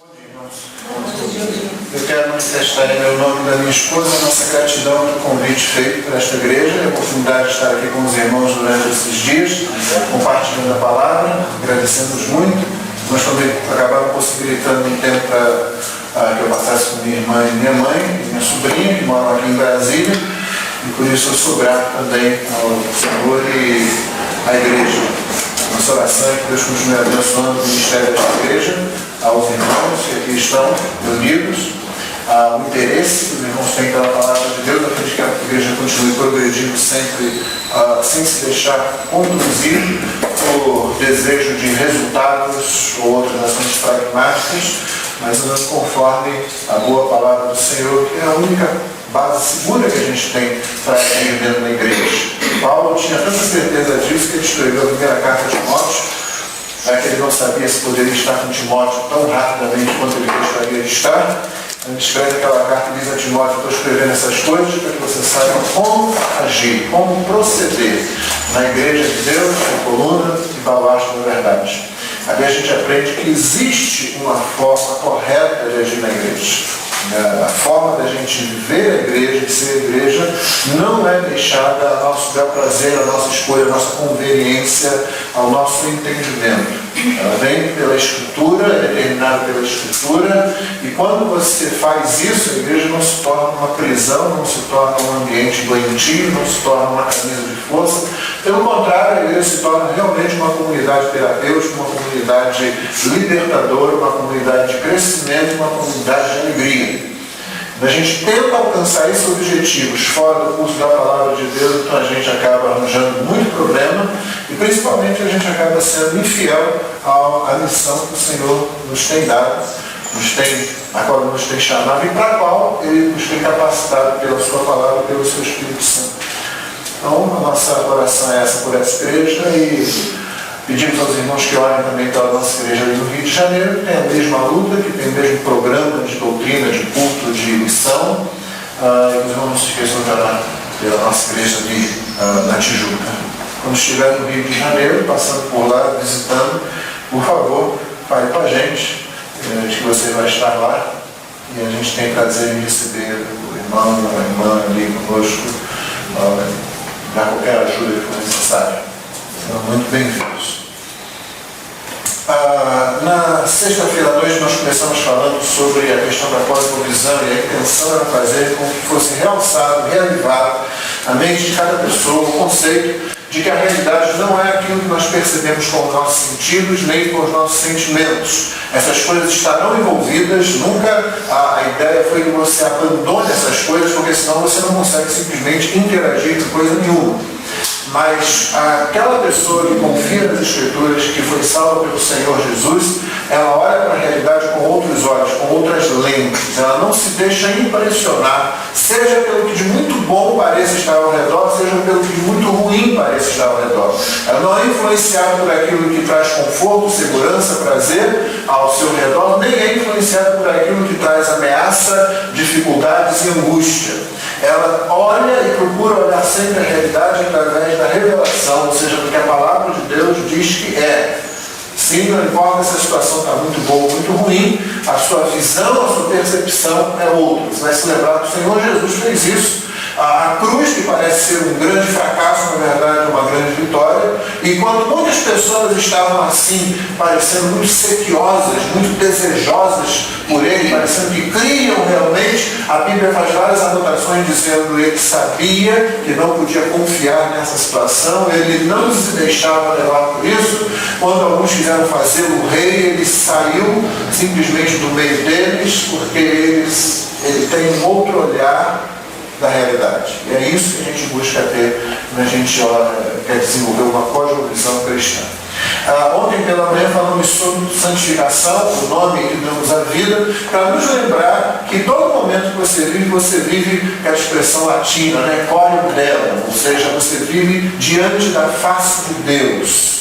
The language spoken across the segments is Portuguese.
Eu quero manifestar em meu nome e da minha esposa a nossa gratidão pelo convite feito por esta igreja, a oportunidade de estar aqui com os irmãos durante esses dias, compartilhando a palavra, agradecemos muito. Nós também acabaram possibilitando um tempo para que eu passasse com minha irmã e minha mãe, e minha sobrinha, que moram aqui em Brasília, e por isso eu sou grato também ao Senhor e à igreja. Nossa oração é que Deus continue abençoando o ministério da igreja, aos irmãos que aqui estão reunidos, o interesse que os irmãos têm pela palavra de Deus, a fim de que a igreja continue progredindo sempre, sem se deixar conduzir por desejo de resultados ou outras ações pragmáticas, mas andando conforme a boa palavra do Senhor, que é a única base segura que a gente tem para ir dentro da igreja. Paulo tinha tanta certeza disso que ele escreveu a primeira carta de Timóteo, já que ele não sabia se poderia estar com Timóteo tão rapidamente quanto ele gostaria de estar. Ele escreve aquela carta e diz a Timóteo: estou escrevendo essas coisas para que você saiba como agir, como proceder na igreja de Deus, na coluna e baluarte da verdade. Aqui a gente aprende que existe uma forma correta de agir na igreja. A forma da gente viver a igreja, de ser a igreja, não é deixada ao nosso bel prazer, à nossa escolha, à nossa conveniência, ao nosso entendimento. Ela vem pela Escritura, é determinada pela Escritura, e quando você faz isso, a igreja não se torna uma prisão, não se torna um ambiente doentio, não se torna uma camisa de força. Pelo contrário, a igreja se torna realmente uma comunidade terapêutica, uma comunidade libertadora, uma comunidade de crescimento, uma comunidade de alegria. A gente tenta alcançar esses objetivos fora do curso da palavra de Deus, então a gente acaba arranjando muito problema e principalmente a gente acaba sendo infiel à missão que o Senhor nos tem dado, a qual Ele nos tem chamado e para a qual Ele nos tem capacitado pela sua palavra e pelo seu Espírito Santo. Então, a nossa oração é essa por essa igreja e pedimos aos irmãos que orem também pela nossa igreja ali no Rio de Janeiro, que tem a mesma luta, que tem o mesmo programa de doutrina, de culto, de missão, e que os irmãos não se esqueçam de orar pela nossa igreja ali na Tijuca. Quando estiver no Rio de Janeiro, passando por lá, visitando, por favor, fale com a gente, de que você vai estar lá, e a gente tem prazer em receber o irmão, a irmã ali conosco, dar qualquer ajuda que for necessária. São muito bem-vindos. Na sexta-feira à noite nós começamos falando sobre a questão da cosmovisão e a intenção era fazer com que fosse realçado, reavivado a mente de cada pessoa o conceito de que a realidade não é aquilo que nós percebemos com os nossos sentidos nem com os nossos sentimentos. Essas coisas estarão envolvidas, nunca a ideia foi que você abandone essas coisas, porque senão você não consegue simplesmente interagir com coisa nenhuma. Mas aquela pessoa que confia nas Escrituras, que foi salva pelo Senhor Jesus, ela olha para a realidade com outros olhos, com outras lentes. Ela não se deixa impressionar, seja pelo que de muito bom pareça estar ao redor, seja pelo que de muito ruim pareça estar ao redor. Ela não é influenciada por aquilo que traz conforto, segurança, prazer ao seu redor, nem é influenciada por aquilo que traz ameaça, dificuldades e angústia. Ela olha e procura olhar sempre a realidade através da revelação, ou seja, do que a palavra de Deus diz que é. Sim, não importa se a situação está muito boa ou muito ruim, a sua visão, a sua percepção é outra. Você vai se lembrar que o Senhor Jesus fez isso. A cruz, que parece ser um grande fracasso, na verdade é uma grande vitória. E quando muitas pessoas estavam assim, parecendo muito sequiosas, muito desejosas por Ele, parecendo que criam realmente, a Bíblia faz várias anotações dizendo que Ele sabia que não podia confiar nessa situação, Ele não se deixava levar por isso. Quando alguns quiseram fazê-lo rei, Ele saiu simplesmente do meio deles, porque Ele tem um outro olhar da realidade. E é isso que a gente busca ter quando a gente quer desenvolver uma cosmovisão cristã. Ontem pela manhã falamos sobre santificação, o nome que damos à vida, para nos lembrar que todo momento que você vive com a expressão latina, né? Corium dela, ou seja, você vive diante da face de Deus.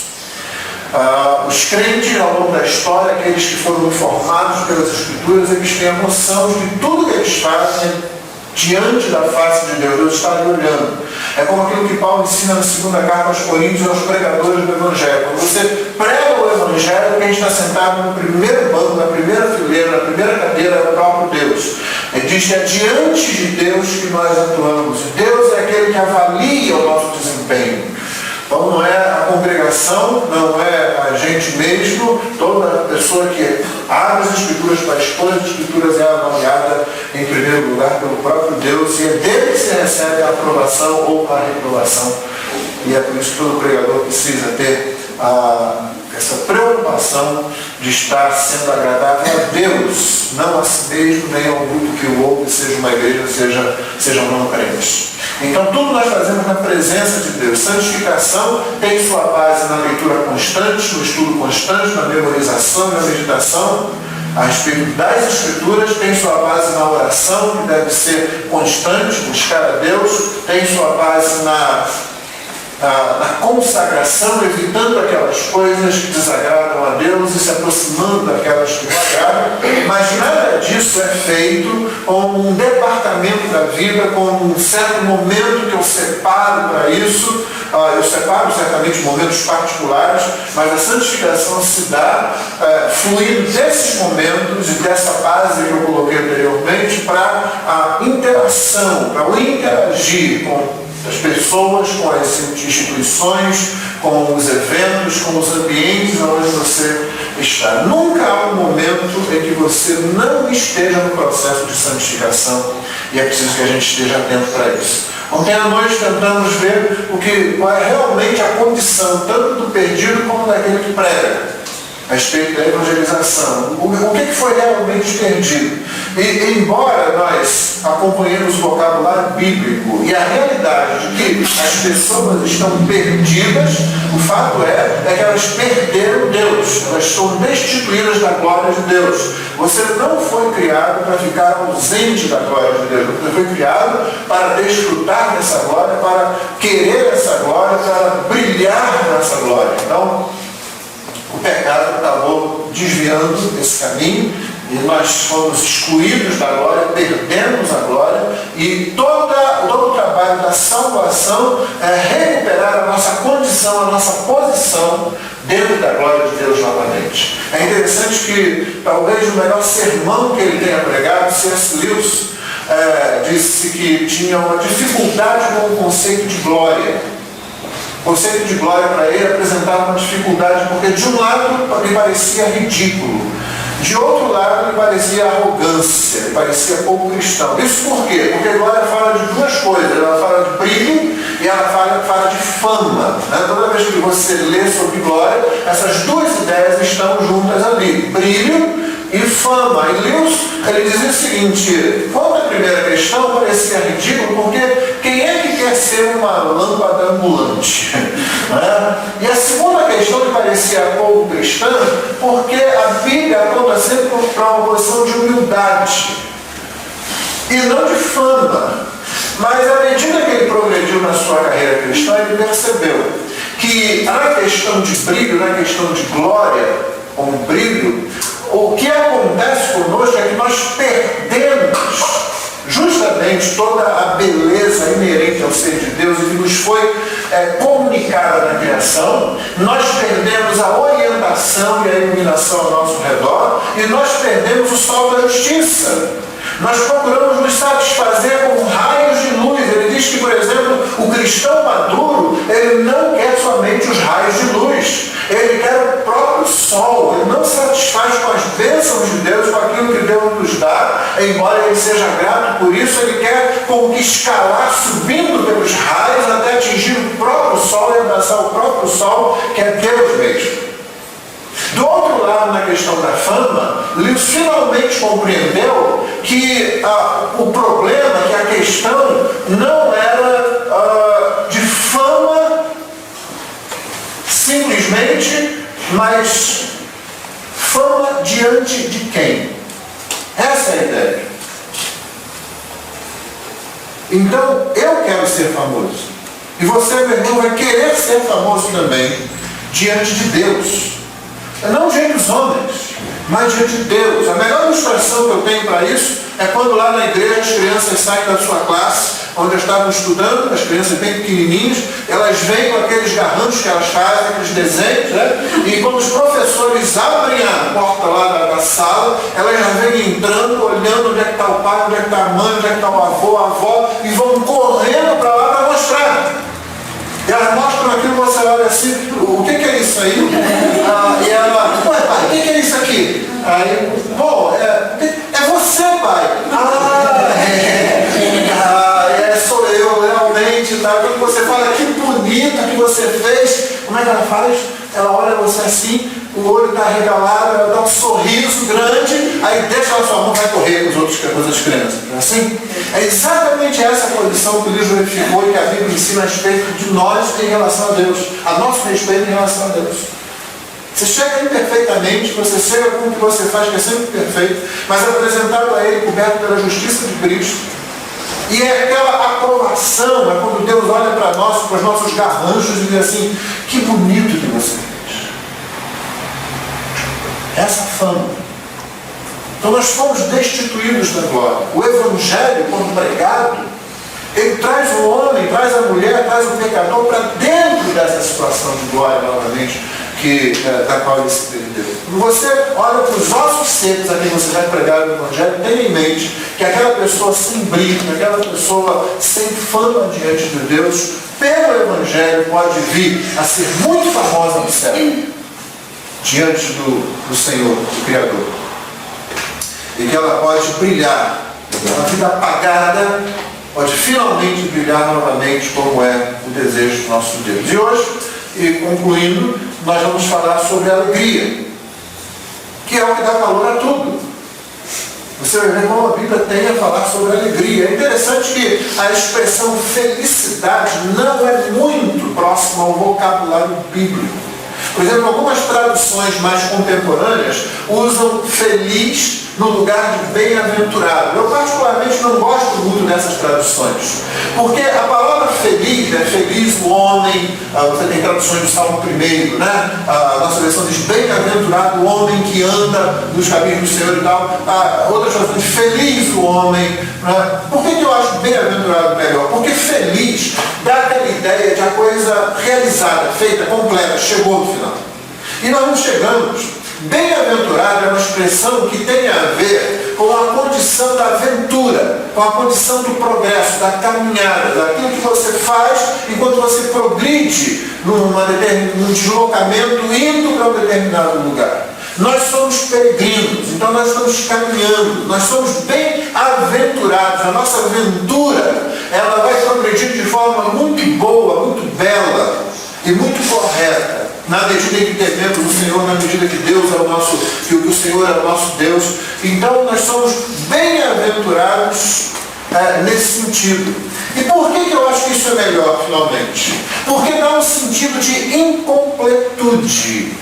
Os crentes ao longo da história, aqueles que foram informados pelas Escrituras, eles têm a noção de que tudo que eles fazem diante da face de Deus, Deus está ali olhando. É como aquilo que Paulo ensina na segunda carta aos Coríntios, aos pregadores do Evangelho. Quando você prega o Evangelho, quem está sentado no primeiro banco, na primeira fileira, na primeira cadeira, é o próprio Deus. Ele diz que é diante de Deus que nós atuamos. Deus é aquele que avalia o nosso desempenho. Então não é a congregação, não é a gente mesmo, toda pessoa que abre as Escrituras para expor as Escrituras é avaliada em primeiro lugar pelo próprio Deus, e é dele que se recebe a aprovação ou a reprovação. E é por isso que todo pregador precisa ter essa preocupação de estar sendo agradável a Deus, não a si mesmo, nem ao grupo que o ouve, seja uma igreja, sejam não crentes. Então tudo nós fazemos na presença de Deus. Santificação tem sua base na leitura constante, no estudo constante, na memorização, na meditação a respeito das Escrituras, tem sua base na oração, que deve ser constante, buscar a Deus, tem sua base na consagração, evitando aquelas coisas que desagradam a Deus e se aproximando daquelas que o agradam, mas nada disso é feito como um departamento da vida, como um certo momento que eu separo para isso. Eu separo certamente momentos particulares, mas a santificação se dá fluindo desses momentos e dessa base que eu coloquei anteriormente para a interação, para o interagir com as pessoas, com as instituições, com os eventos, com os ambientes onde você está. Nunca há um momento em que você não esteja no processo de santificação, e é preciso que a gente esteja atento para isso. Ontem à noite tentamos ver qual é realmente a condição, tanto do perdido como daquele que prega, a respeito da evangelização. O que foi realmente perdido? E embora nós acompanhemos o vocabulário bíblico e a realidade de que as pessoas estão perdidas, o fato é que elas perderam Deus, elas estão destituídas da glória de Deus. Você não foi criado para ficar ausente da glória de Deus, você foi criado para desfrutar dessa glória, para querer essa glória, para brilhar nessa glória. Então, o pecado acabou desviando esse caminho e nós fomos excluídos da glória, perdemos a glória, e todo o trabalho da salvação é recuperar a nossa condição, a nossa posição dentro da glória de Deus novamente. É interessante que talvez o melhor sermão que ele tenha pregado, C.S. Lewis, disse que tinha uma dificuldade com o conceito de glória. O conceito de glória para ele apresentava uma dificuldade, porque de um lado lhe parecia ridículo, de outro lado lhe parecia arrogância, lhe parecia pouco cristão. Isso por quê? Porque glória fala de duas coisas, ela fala de brilho e ela fala de fama. Toda vez que você lê sobre glória, essas duas ideias estão juntas ali, brilho e fama. E Lewis, ele dizia o seguinte: quanto à primeira questão, parecia ridículo, porque quem é que quer ser uma lâmpada ambulante? E a segunda questão que parecia pouco cristã, porque a Bíblia aponta sempre para uma posição de humildade e não de fama. Mas à medida que ele progrediu na sua carreira cristã, ele percebeu que na questão de brilho, na questão de glória, como brilho, o que acontece conosco é que nós perdemos justamente toda a beleza inerente ao ser de Deus e que nos foi comunicada na criação. Nós perdemos a orientação e a iluminação ao nosso redor, e nós perdemos o sol da justiça. Nós procuramos nos satisfazer com raios de luz. Ele diz que, por exemplo, o cristão maduro, ele não quer somente os raios de luz, ele quer o próprio sol. Ele não se satisfaz com as bênçãos de Deus, com aquilo que Deus nos dá, embora ele seja grato por isso. Ele quer escalar, subindo pelos raios até atingir o próprio sol e abraçar o próprio sol, que é Deus mesmo. Do outro lado, na questão da fama, Lewis finalmente compreendeu que o problema, que a questão não era de fama simplesmente, mas fama diante de quem? Essa é a ideia. Então, eu quero ser famoso. E você, meu irmão, vai querer ser famoso também diante de Deus. Não diante dos homens, mas diante de Deus. A melhor ilustração que eu tenho para isso é quando lá na igreja as crianças saem da sua classe onde eu estava estudando, as crianças bem pequenininhas, elas vêm com aqueles garranchos que elas fazem, aqueles desenhos, né? E quando os professores abrem a porta lá da sala, elas já vêm entrando, olhando onde é que está o pai, onde é que está a mãe, onde é que está o avô, a avó, e vão correndo para lá para mostrar. E elas mostram aquilo, você olha assim, o que é isso aí? E ela, ué pai, o que é isso aqui? Aí, bom, é você, pai. Sou eu, realmente, tá? Quando você fala que bonito que você fez, como é que ela faz? Ela olha você assim, o olho está regalado, ela dá um sorriso grande, aí deixa a sua mão e vai correr com as outras crianças. Não é assim? É exatamente essa condição que o livro verificou e que a Bíblia ensina a respeito de nós em relação a Deus, a nosso respeito em relação a Deus. Você chega imperfeitamente, você chega com o que você faz, que é sempre perfeito, mas é apresentado a Ele, coberto pela justiça de Cristo. E é aquela aprovação, é quando Deus olha para nós, para os nossos garranchos e diz assim, que bonito que você fez. Essa fama. Então nós fomos destituídos da glória. O Evangelho, quando pregado, ele traz o homem, traz a mulher, traz o pecador para dentro dessa situação de glória novamente, da qual ele se perdeu. Você olha para os ossos secos a quem você vai pregar o Evangelho, tenha em mente que aquela pessoa sem brilho, aquela pessoa sem fama diante de Deus, pelo Evangelho pode vir a ser muito famosa no céu, diante do Senhor, do Criador. E que ela pode brilhar, uma vida apagada, pode finalmente brilhar novamente, como é o desejo do nosso Deus. E hoje, e concluindo, nós vamos falar sobre a alegria, que é o que dá valor a tudo. Você vai ver como a Bíblia tem a falar sobre a alegria. É interessante que a expressão felicidade não é muito próxima ao vocabulário bíblico. Por exemplo, algumas traduções mais contemporâneas usam feliz no lugar de bem-aventurado. Eu particularmente não gosto muito dessas traduções, porque a palavra feliz, feliz o homem, você tem traduções do Salmo 1, né? A nossa versão diz bem-aventurado o homem que anda nos caminhos do Senhor e tal. Outras traduções, feliz o homem. Né? Por que eu acho bem-aventurado melhor? Porque feliz dá aquela ideia de a coisa realizada, feita, completa, chegou no final. E nós não chegamos. Bem-aventurado é uma expressão que tem a ver com a condição da aventura, com a condição do progresso, da caminhada, daquilo que você faz enquanto você progride num deslocamento indo para um determinado lugar. Nós somos peregrinos, então nós estamos caminhando, nós somos bem-aventurados. A nossa aventura, ela vai progredir de forma muito boa, muito bela e muito correta. Na medida em que tememos o Senhor, na medida que Deus é o nosso, que o Senhor é o nosso Deus. Então nós somos bem-aventurados nesse sentido. E por que eu acho que isso é melhor, finalmente? Porque dá um sentido de incompletude.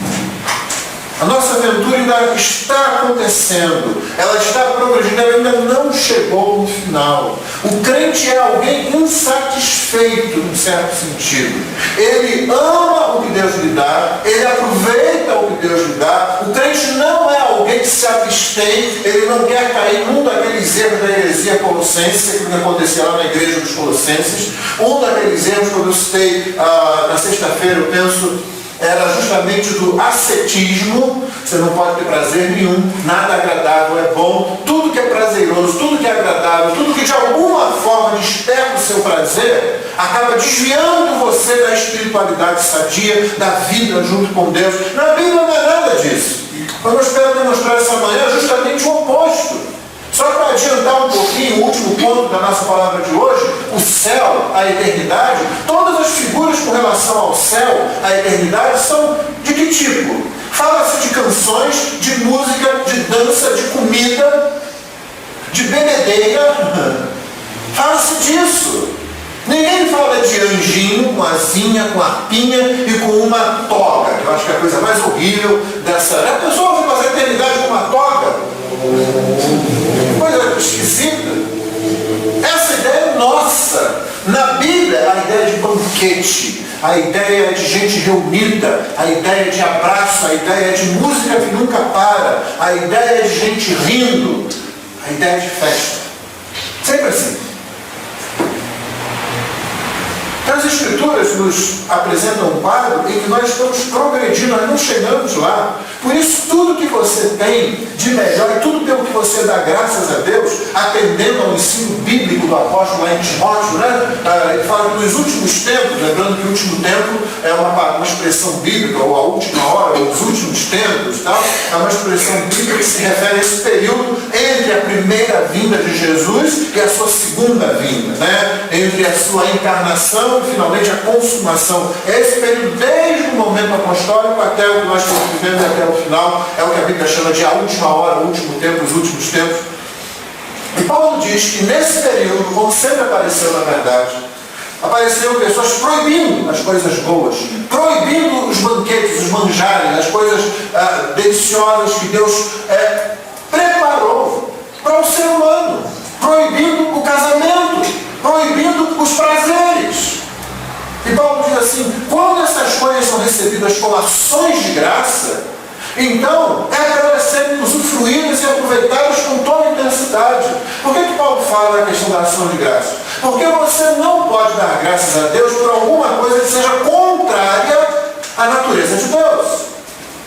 A nossa aventura ainda está acontecendo, ela está progredindo, ela ainda não chegou no final. O crente é alguém insatisfeito, num certo sentido. Ele ama o que Deus lhe dá, ele aproveita o que Deus lhe dá. O crente não é alguém que se abstém, ele não quer cair num daqueles erros da heresia colossense, que acontecia lá na igreja dos Colossenses. Um daqueles erros, quando eu citei na sexta-feira, eu penso, era justamente do ascetismo. Você não pode ter prazer nenhum, nada agradável é bom, tudo que é prazeroso, tudo que é agradável, tudo que de alguma forma desperta o seu prazer, acaba desviando você da espiritualidade sadia, da vida junto com Deus. Na Bíblia não é nada disso. Mas eu espero demonstrar essa manhã justamente o oposto. Só para adiantar um pouquinho o último ponto da nossa palavra de hoje, o céu, a eternidade, todas as figuras com relação ao céu, a eternidade, são de que tipo? Fala-se de canções, de música, de dança, de comida, de bebedeira. Fala-se disso. Ninguém fala de anjinho, com asinha, com arpinha e com uma toga, que eu acho que é a coisa mais horrível dessa. A pessoa vai fazer a eternidade com uma toga? Coisa esquisita. Essa ideia é nossa. Na Bíblia, a ideia de banquete, a ideia de gente reunida, a ideia de abraço, a ideia de música que nunca para, a ideia de gente rindo, a ideia de festa. Sempre assim. As Escrituras nos apresentam um quadro em que nós estamos progredindo, nós não chegamos lá. Por isso, tudo que você tem de melhor e tudo pelo que você dá graças a Deus, atendendo ao ensino bíblico do apóstolo lá em Timóteo, né? Ele fala que nos últimos tempos, lembrando que o último tempo é uma expressão bíblica, ou a última hora, ou os últimos tempos, tal, é uma expressão bíblica que se refere a esse período entre a primeira vinda de Jesus e a sua segunda vinda, né? Entre a sua encarnação e finalmente a consumação. Esse período, desde o momento apostólico até o que nós estamos vivendo até o final, é o que a Bíblia chama de a última hora, o último tempo, os últimos tempos. E Paulo diz que nesse período, como sempre apareceu na verdade, apareceram pessoas proibindo as coisas boas, proibindo os banquetes, os manjares, as coisas deliciosas que Deus preparou para o ser humano, proibindo o casamento, proibindo os prazeres. E Paulo diz assim, quando essas coisas são recebidas com ações de graça, então é para elas serem usufruídas e aproveitadas com toda a intensidade. Por que Paulo fala da questão da ação de graça? Porque você não pode dar graças a Deus por alguma coisa que seja contrária à natureza de Deus.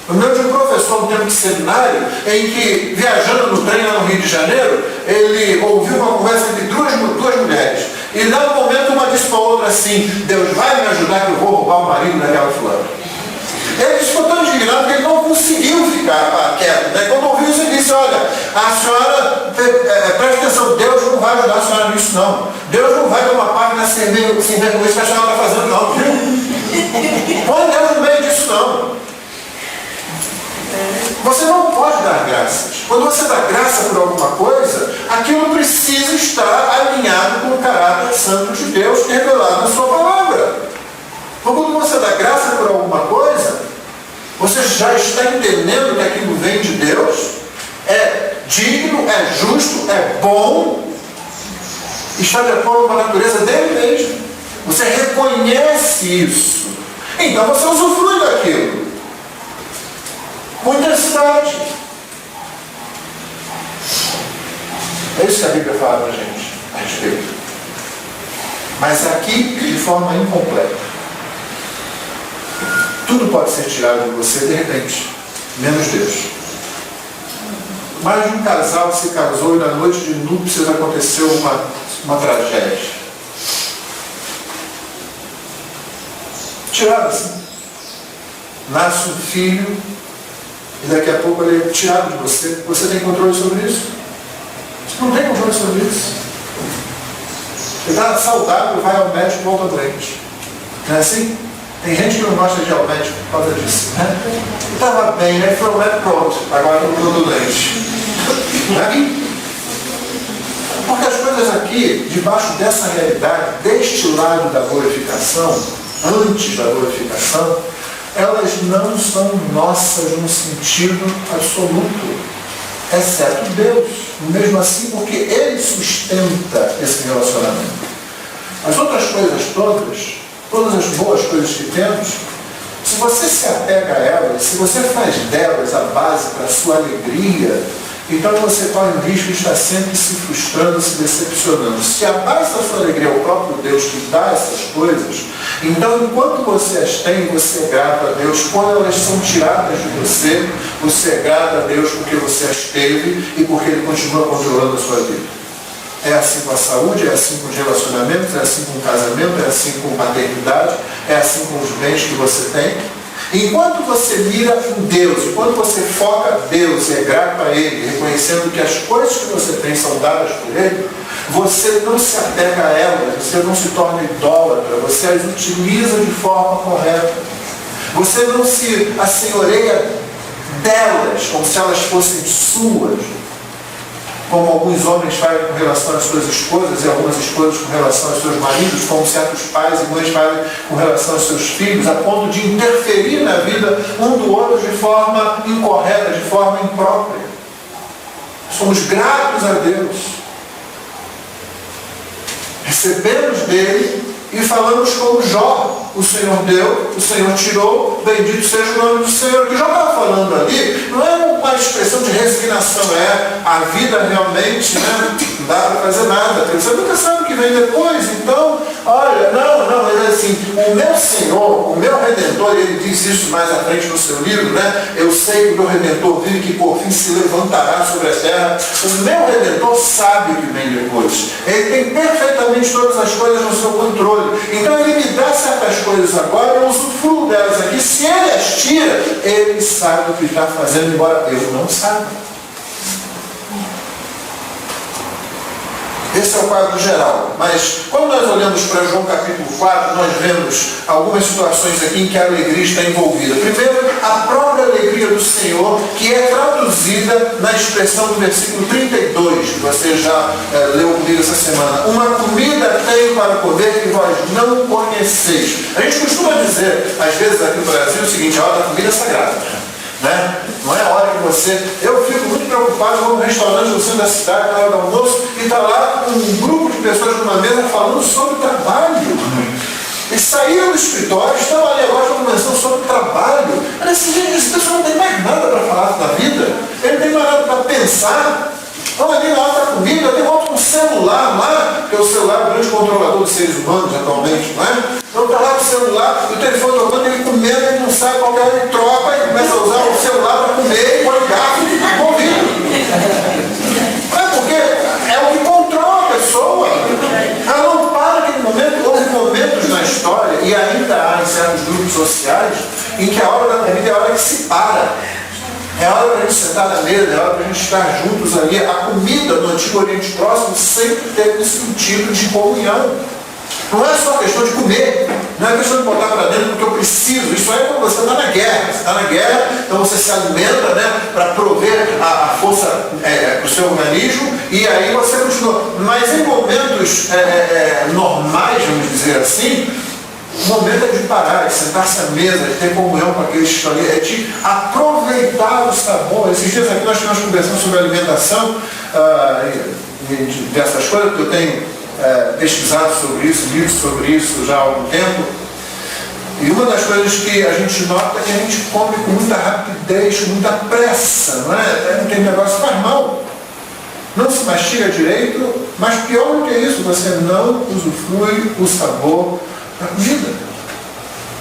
O meu de um professor no tempo de seminário, em que, viajando no trem lá no Rio de Janeiro, ele ouviu uma conversa entre duas mulheres. E, em dado momento, uma disse para a outra assim, Deus vai me ajudar que eu vou roubar o marido daquela fulana. Ele ficou tão indignado que ele não conseguiu ficar quieto. Né? Quando ouviu isso, ele disse, olha, a senhora, preste atenção, Deus não vai ajudar a senhora nisso não. Deus não vai tomar parte nessa sem vergonha que a senhora está fazendo não, viu? Põe Deus no meio disso não. Você não pode dar graças. Quando você dá graça por alguma coisa, aquilo precisa estar alinhado com o caráter santo de Deus revelado na sua palavra. Então, quando você dá graça por alguma coisa, você já está entendendo que aquilo vem de Deus, é digno, é justo, é bom, está de acordo com a natureza dele mesmo. Você reconhece isso. Então você usufrui daquilo. Com intensidade. É isso que a Bíblia fala para a gente a respeito. Mas aqui, de forma incompleta. Tudo pode ser tirado de você de repente, menos Deus. Mais de um casal se casou e na noite de núpcias aconteceu uma tragédia. Tirado assim. Nasce um filho e daqui a pouco ele é tirado de você. Você tem controle sobre isso? Você não tem controle sobre isso. Ele está saudável, vai ao médico e volta doente. Não é assim? Tem gente que não gosta de ir ao médico por causa disso. Né? Ele estava bem, né? Foi ao médico, pronto. Agora eu estou doente. Não é aqui? Porque as coisas aqui, debaixo dessa realidade, deste lado da glorificação, antes da glorificação, elas não são nossas no sentido absoluto, exceto Deus. Mesmo assim, porque Ele sustenta esse relacionamento. As outras coisas todas as boas coisas que temos, se você se apega a elas, se você faz delas a base para a sua alegria, então você corre o risco de estar sempre se frustrando, se decepcionando. Se a base da sua alegria é o próprio Deus que dá essas coisas, então enquanto você as tem, você é grato a Deus. Quando elas são tiradas de você, você é grato a Deus porque você as teve e porque Ele continua controlando a sua vida. É assim com a saúde, é assim com os relacionamentos, é assim com o casamento, é assim com a paternidade, é assim com os bens que você tem. Enquanto você mira em Deus, enquanto você foca em Deus e é grato a Ele, reconhecendo que as coisas que você tem são dadas por Ele, você não se apega a elas, você não se torna idólatra, você as utiliza de forma correta. Você não se assenhoreia delas como se elas fossem suas, como alguns homens fazem com relação às suas esposas e algumas esposas com relação aos seus maridos, como certos pais e mães fazem com relação aos seus filhos, a ponto de interferir na vida um do outro de forma incorreta, de forma imprópria. Somos gratos a Deus. Recebemos dele e falamos como Jó. O Senhor deu, o Senhor tirou, bendito seja o nome do Senhor. O que Jó estava falando ali não é uma expressão de resignação, é a vida realmente, né, não dá para fazer nada. Você nunca sabe o que vem depois, então, olha, não, assim, o meu Senhor, o meu Redentor, ele diz isso mais à frente no seu livro, né? Eu sei que o meu Redentor vive, que por fim se levantará sobre a terra. O meu Redentor sabe o que vem depois. Ele tem perfeitamente todas as coisas no seu controle. Então ele me dá certas coisas agora, eu usufruo delas aqui. Se ele as tira, ele sabe o que está fazendo, embora eu não saiba. Esse é o quadro geral. Mas, quando nós olhamos para João capítulo 4, nós vemos algumas situações aqui em que a alegria está envolvida. Primeiro, a própria alegria do Senhor, que é traduzida na expressão do versículo 32, que você já leu comigo essa semana. Uma comida tenho para comer que vós não conheceis. A gente costuma dizer, às vezes aqui no Brasil, o seguinte: a hora da comida é sagrada. Né? Não é a hora que você... Eu fico muito preocupado, vou num restaurante no centro da cidade, na hora do almoço, e está lá um grupo de pessoas numa mesa falando sobre trabalho. Eles saíram do escritório, estão ali agora conversando sobre trabalho. Olha assim, gente, esse pessoal não tem mais nada para falar da vida, ele não tem mais nada para pensar. Estão ali na hora da comida, tem outro com celular lá, que é o celular do grande controlador dos seres humanos atualmente, não é? Então está lá com o celular, o telefone tocando, ele comendo, ele não sabe qual que é, ele troca e começa a usar o celular para comer, e põe o garfo e fica ouvindo. Não é porque é o que controla a pessoa. Ela não para naquele momento. Houve momentos na história, e ainda há em certos grupos sociais, em que a hora da comida é a hora que se para. É hora para a gente sentar na mesa, é hora para a gente estar juntos ali. A comida no Antigo Oriente Próximo sempre teve esse sentido de comunhão. Não é só questão de comer, não é questão de botar para dentro porque eu preciso. Isso aí é quando você está na guerra. Você está na guerra, então você se alimenta, né, para prover a força para o seu organismo, e aí você continua. Mas em momentos normais, vamos dizer assim, o momento é de parar, de sentar-se à mesa, de ter comunhão com aqueles que estão ali, é de aproveitar o sabor. Esses dias aqui nós tivemos conversando sobre alimentação, dessas coisas, porque eu tenho pesquisado sobre isso, lido sobre isso já há algum tempo. E uma das coisas que a gente nota é que a gente come com muita rapidez, com muita pressa, não é? Não tem negócio, faz mal. Não se mastiga direito, mas pior do que isso, você não usufrui o sabor da comida.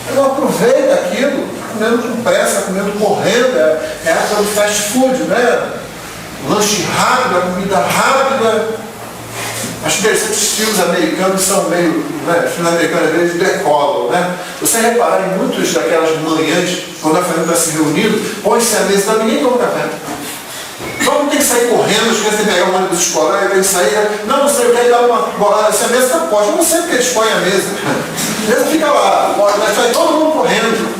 Você não aproveita aquilo, comendo com pressa, comendo correndo, é a época do fast food, né? Lanche rápido, a comida rápida. Acho interessante que os filmes americanos são meio, né? Os filmes americanos às vezes decolam, né? Você reparar em muitas daquelas manhãs, quando a família está se reunindo, põe-se à mesa, ninguém toma café. Todo mundo tem que sair correndo, as crianças têm que pegar um ônibus escolar, tem que sair, não sei o que, dar uma bolada, se a mesa está posta, eu não sei porque eles põem a mesa. A mesa fica lá, mas sai todo mundo correndo,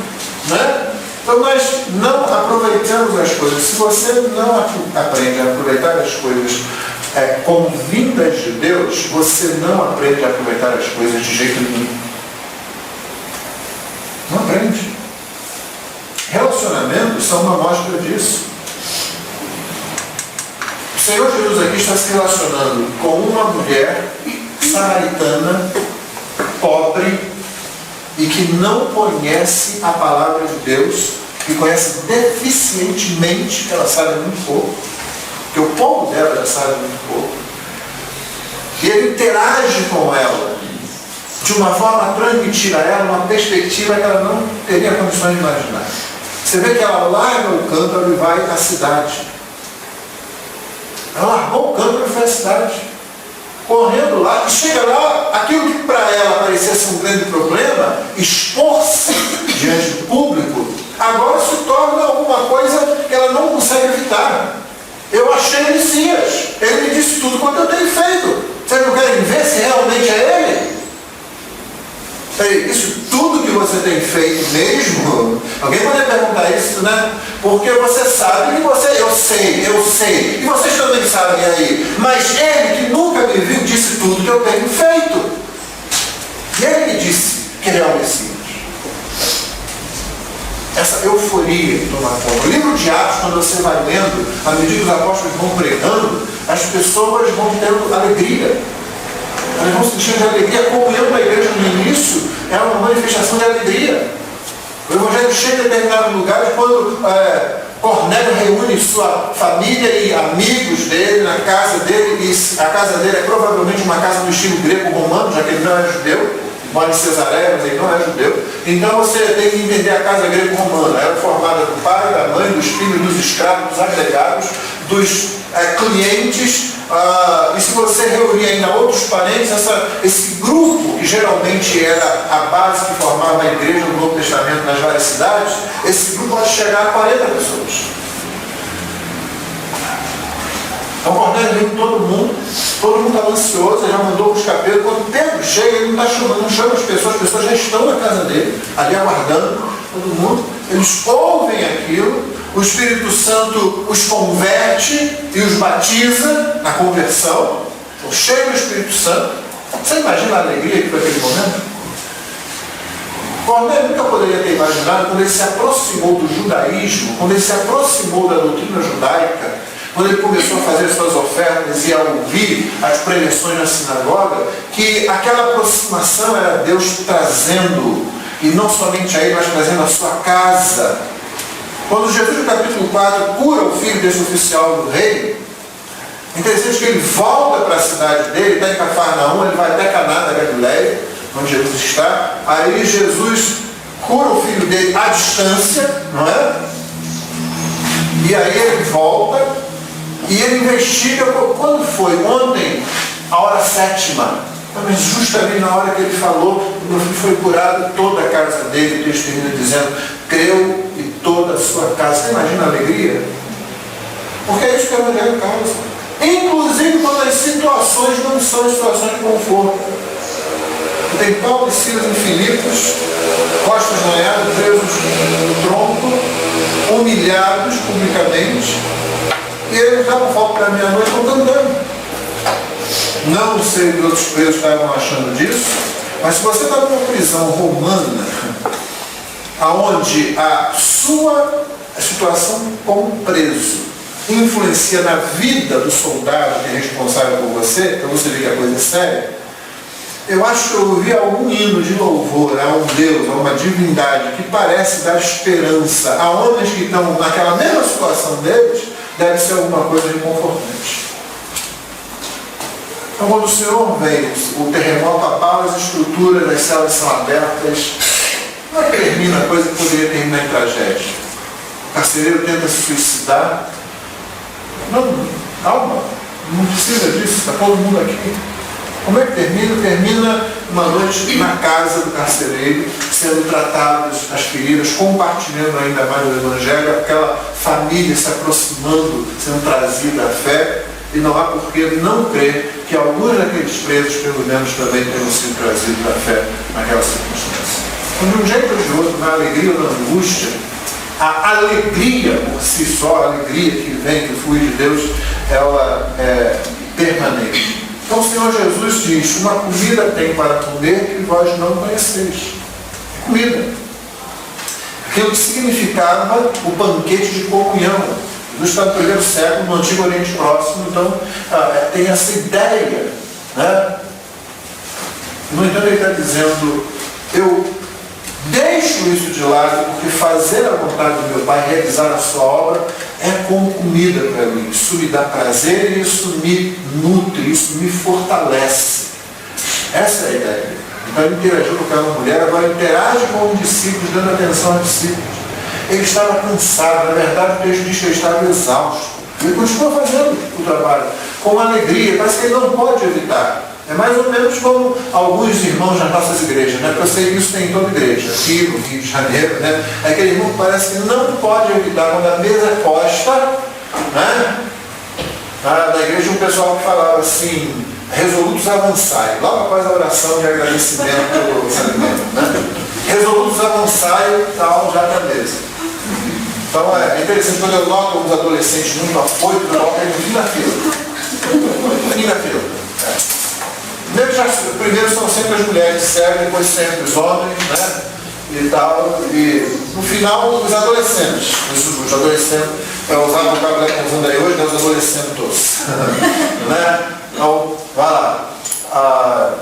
né? Então nós não aproveitamos as coisas. Se você não aprende a aproveitar as coisas como vindas de Deus, você não aprende a aproveitar as coisas de jeito nenhum. Não aprende. Relacionamentos são uma mostra disso. O Senhor Jesus aqui está se relacionando com uma mulher samaritana, pobre, e que não conhece a palavra de Deus, que conhece deficientemente, ela sabe muito pouco, porque o povo dela já sabe muito pouco. E ele interage com ela de uma forma a transmitir a ela uma perspectiva que ela não teria condições de imaginar. Você vê que ela larga o cântaro e vai à cidade. Ela largou o cântaro e foi à cidade. Correndo lá, e chega lá, aquilo que para ela parecia ser um grande problema, expor-se diante do público, agora se torna alguma coisa que ela não consegue evitar. Eu achei o Messias, ele me disse tudo quanto eu tenho feito. Vocês não querem ver se realmente é ele? Isso tudo que você tem feito mesmo? Alguém pode perguntar isso, né? Porque você sabe que eu sei, e vocês também sabem aí. Mas ele que nunca me viu disse tudo que eu tenho feito. E ele me disse que ele é o Messias. Essa euforia que toma conta. O livro de Atos, quando você vai lendo, à medida que os apóstolos vão pregando, as pessoas vão tendo alegria. Elas vão sentindo alegria. A comunhão da igreja no início é uma manifestação de alegria. O Evangelho chega em determinados lugares quando Cornélio reúne sua família e amigos dele na casa dele, e a casa dele é provavelmente uma casa do estilo greco-romano, já que ele não era judeu, mora em Cesareia, mas ele não é judeu. Então você tem que entender a casa greco-romana. Era formada do pai, da mãe, dos filhos, dos escravos, dos agregados, dos clientes. E se você reunir ainda outros parentes, esse grupo, que geralmente era a base que formava a igreja no Novo Testamento nas várias cidades, esse grupo pode chegar a 40 pessoas. Então Cornélio viu todo mundo estava ansioso, ele já mandou buscar Pedro. Quando Pedro chega, ele não chama as pessoas já estão na casa dele, ali aguardando todo mundo. Eles ouvem aquilo, o Espírito Santo os converte e os batiza na conversão. Então, chega o Espírito Santo. Você imagina a alegria que foi aquele momento? Cornélio nunca poderia ter imaginado, quando ele se aproximou do judaísmo, quando ele se aproximou da doutrina judaica, quando ele começou a fazer suas ofertas e a ouvir as preleções na sinagoga, que aquela aproximação era Deus trazendo, e não somente a ele, mas trazendo a sua casa. Quando Jesus, no capítulo 4, cura o filho desse oficial do rei, é interessante que ele volta para a cidade dele, está em Cafarnaum, ele vai até Caná da Galileia, onde Jesus está. Aí Jesus cura o filho dele à distância, não é? E aí ele volta e ele investiga. Quando foi? Ontem, a hora 7ª. Mas justamente na hora que ele falou, meu filho foi curado, toda a casa dele, o texto termina dizendo, creu e toda a sua casa. Você imagina a alegria? Porque é isso que a mulher causa. Inclusive quando as situações não são situações de conforto. Tem Paulo e Silas em Filipos, costas noiadas, presos no tronco, humilhados publicamente, e eles davam volta para a meia-noite cantando. Não sei que outros presos estavam achando disso, mas se você está numa prisão romana, onde a sua situação como preso influencia na vida do soldado que é responsável por você, para você ver que a coisa é séria, eu acho que eu ouvi algum hino de louvor a um Deus, a uma divindade que parece dar esperança a homens que estão naquela mesma situação deles, deve ser alguma coisa reconfortante. Então, quando o Senhor vem, o terremoto abala as estruturas, as celas são abertas, não é que termina a coisa que poderia terminar em tragédia. O carcereiro tenta se suicidar. Não, calma, não precisa disso, está todo mundo aqui. Como é que termina? Termina uma noite na casa do carcereiro, sendo tratadas as feridas, compartilhando ainda mais o Evangelho, aquela família se aproximando, sendo trazida à fé, e não há por que não crer que alguns daqueles presos, pelo menos, também tenham sido trazidos à fé naquela circunstância. Então, de um jeito ou de outro, na alegria ou na angústia, a alegria por si só, a alegria que vem, que flui de Deus, ela é permanente. Então o Senhor Jesus diz, uma comida tem para comer que vós não conheceis. Comida. Aquilo que significava o banquete de comunhão. Jesus está no primeiro século, no Antigo Oriente Próximo, então tem essa ideia. Né? No entanto, ele está dizendo, eu deixo isso de lado, porque fazer a vontade do meu Pai, realizar a sua obra, é como comida para mim. Isso me dá prazer e isso me nutre, isso me fortalece. Essa é a ideia. Então ele interagiu com aquela mulher, agora interage com os discípulos, dando atenção aos discípulos. Ele estava cansado, na verdade o texto diz que ele estava exausto. Ele continua fazendo o trabalho com alegria, parece que ele não pode evitar. É mais ou menos como alguns irmãos nas nossas igrejas, né? Porque eu sei que isso tem em toda igreja, aqui no Rio de Janeiro, né? É aquele irmão que parece que não pode evitar, quando a mesa é posta, né? Na igreja um pessoal que falava assim, resolutos avançai, logo após a oração de agradecimento pelo alimento, né? Resolutos avançai, tal, já na mesa. Então é interessante, quando eu noto alguns adolescentes muito afoitos, eu coloco eles na fila. Na fila. Primeiro são sempre as mulheres que servem, depois sempre os homens, né? E tal. E no final, os adolescentes. Os adolescentes, eu usava o vocabulario que estamos usando aí hoje, né? Os adolescentes. Né? Então, vai lá.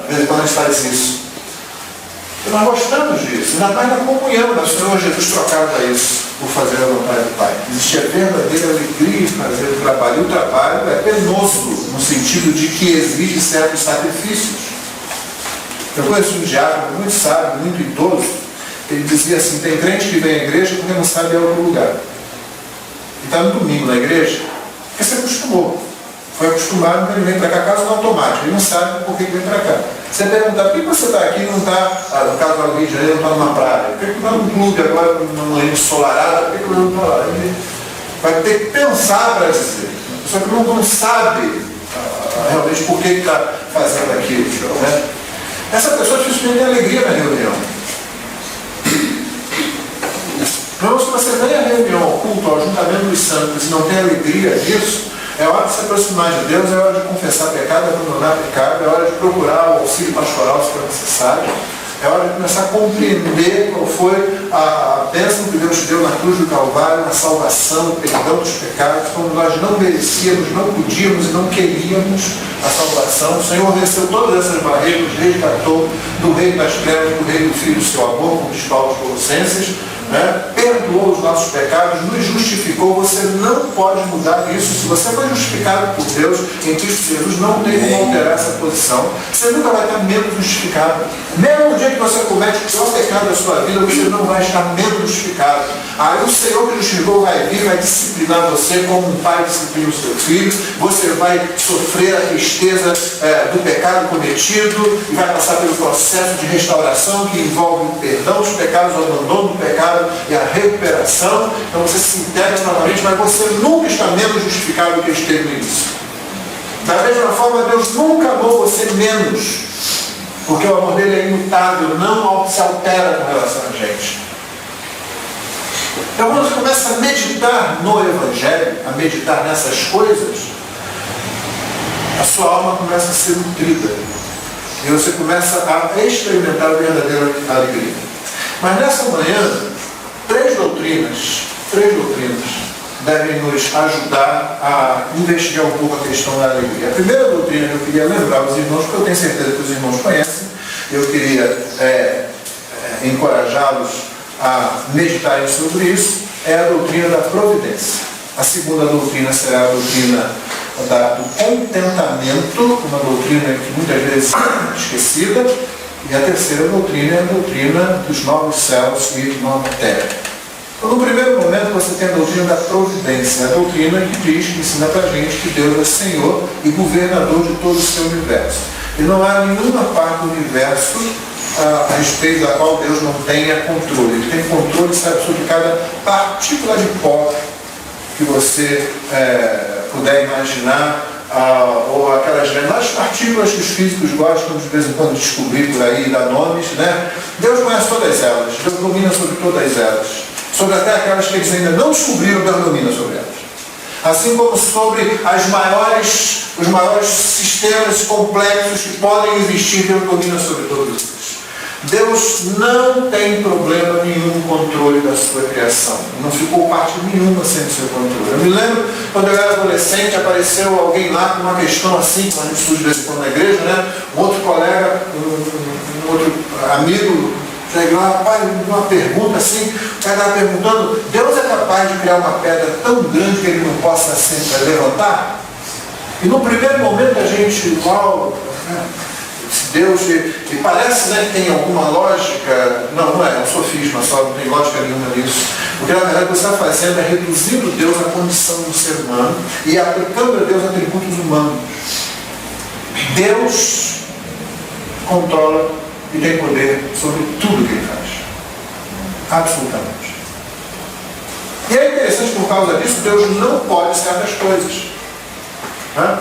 De vez em quando a gente faz isso. E nós gostamos disso. Ainda mais na comunhão, o Senhor Jesus trocava isso por fazer a vontade do Pai. Existia verdadeira alegria em fazer o trabalho. E o trabalho é penoso, no sentido de que exige certos sacrifícios. Eu conheço um diácono muito sábio, muito idoso, ele dizia assim, tem crente que vem à igreja porque não sabe ir a outro lugar. E está no domingo na igreja, porque se acostumou. Foi acostumado, então ele vem para cá, caso no automático, ele não sabe por que vem para cá. Você pergunta, por que você está aqui e não está, no caso do Rio de Janeiro, não está numa praia? Por que não está num clube agora, numa ilha ensolarada? Por que não está lá? Ele vai ter que pensar para dizer. Só que não sabe realmente por que está fazendo aquilo. Né? Essa pessoa dificilmente tem alegria na reunião. Não, se você vem à reunião, ao culto, ao ajuntamento dos santos e não tem alegria disso, é hora de se aproximar de Deus, é hora de confessar pecado, abandonar pecado, é hora de procurar o auxílio pastoral se for necessário, é hora de começar a compreender qual foi a bênção que Deus deu na cruz do Calvário, na salvação, o perdão dos pecados, quando nós não merecíamos, não podíamos e não queríamos a salvação. O Senhor venceu todas essas barreiras, resgatou do reino das trevas, do reino do Filho do seu amor, como diz Paulo aos Colossenses, né? Perdoou os nossos pecados, nos justificou. Você não pode mudar isso. Se você foi justificado por Deus em Cristo Jesus, não tem como alterar essa posição. Você nunca vai estar menos justificado. Mesmo no dia que você comete o pior pecado da sua vida, você não vai estar menos justificado. Aí o Senhor que justificou vai vir, vai disciplinar você como um pai disciplina o seu filho. Você vai sofrer a tristeza do pecado cometido e vai passar pelo processo de restauração que envolve o perdão dos pecados, o abandono do pecado e a recuperação. Então você se integra novamente, mas você nunca está menos justificado do que esteve no início. Da mesma forma, Deus nunca amou você menos, porque o amor dele é imutável, não se altera com relação a gente. Então quando você começa a meditar no Evangelho, a meditar nessas coisas, a sua alma começa a ser nutrida e você começa a experimentar a verdadeira alegria. Mas nessa manhã, três doutrinas devem nos ajudar a investigar um pouco a questão da alegria. A primeira doutrina que eu queria lembrar aos irmãos, porque eu tenho certeza que os irmãos conhecem, eu queria encorajá-los a meditarem sobre isso, é a doutrina da providência. A segunda doutrina será a doutrina do contentamento, uma doutrina que muitas vezes é esquecida, e a terceira doutrina é a doutrina dos novos céus e nova terra. Então, no primeiro momento, você tem a doutrina da providência, a doutrina que diz, que ensina para a gente que Deus é Senhor e governador de todo o seu universo. E não há nenhuma parte do universo a respeito da qual Deus não tenha controle. Ele tem controle, sabe, sobre cada partícula de pó que você puder imaginar, ou aquelas menores partículas que os físicos gostam de vez em quando de descobrir por aí e dar nomes, né? Deus conhece todas elas, Deus domina sobre todas elas, sobre até aquelas que eles ainda não descobriram, Deus domina sobre elas. Assim como sobre os maiores sistemas complexos que podem existir, Deus domina sobre todos eles. Deus não tem problema nenhum no controle da sua criação. Não ficou parte nenhuma sem o seu controle. Eu me lembro, quando eu era adolescente, apareceu alguém lá com uma questão assim, quando a gente surge desse ponto na igreja, né? Um outro colega, um outro amigo, chega lá, pai, uma pergunta assim, o cara estava perguntando, Deus é capaz de criar uma pedra tão grande que ele não possa sempre levantar? E no primeiro momento a gente, uau, né? Deus, e parece, né, que tem alguma lógica, não é um sofisma só, não tem lógica nenhuma nisso. O que na verdade você está fazendo é reduzindo Deus à condição do ser humano e aplicando a Deus atributos humanos. Deus controla e tem poder sobre tudo que ele faz. Absolutamente. E é interessante por causa disso, Deus não pode certas coisas. Né?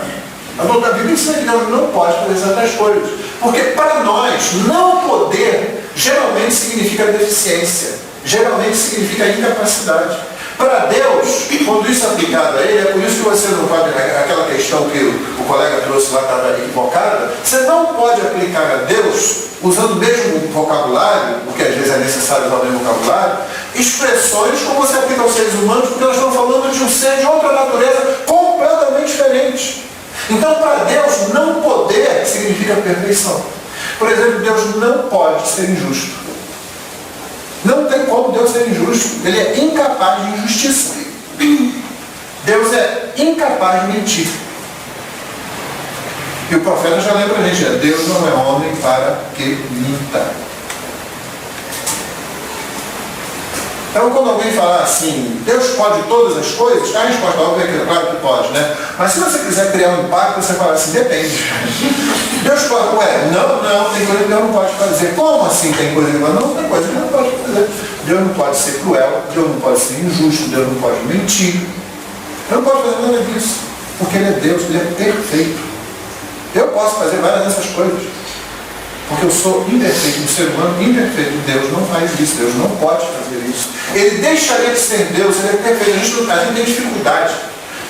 A Bíblia ensina que Deus não pode fazer certas coisas. Porque para nós, não poder geralmente significa deficiência. Geralmente significa incapacidade. Para Deus, quando isso é aplicado a Ele, é por isso que você não pode, aquela questão que o colega trouxe lá estava equivocada, você não pode aplicar a Deus, usando o mesmo vocabulário, porque às vezes é necessário usar o mesmo vocabulário, expressões como você aplica aos seres humanos, porque nós estamos falando de um ser de outra natureza completamente diferente. Então, para Deus, não poder significa perfeição. Por exemplo, Deus não pode ser injusto. Não tem como Deus ser injusto. Ele é incapaz de injustiça. Deus é incapaz de mentir. E o profeta já lembra a gente, Deus não é homem para que minta. Então, quando alguém falar assim, Deus pode todas as coisas, a resposta óbvia é que, claro que pode, né? Mas se você quiser criar um impacto, você fala assim, depende. Deus pode, não, tem coisa que Deus não pode fazer. Como assim tem coisa que Deus não? Tem coisa que Deus não pode fazer. Deus não pode ser cruel, Deus não pode ser injusto, Deus não pode mentir. Deus não pode fazer nada disso, porque Ele é Deus, Ele é perfeito. Eu posso fazer várias dessas coisas, porque eu sou imperfeito, um ser humano imperfeito. Deus não faz isso, Deus não pode fazer isso. Ele deixaria de ser Deus, Ele é perfeito. A gente tem dificuldade.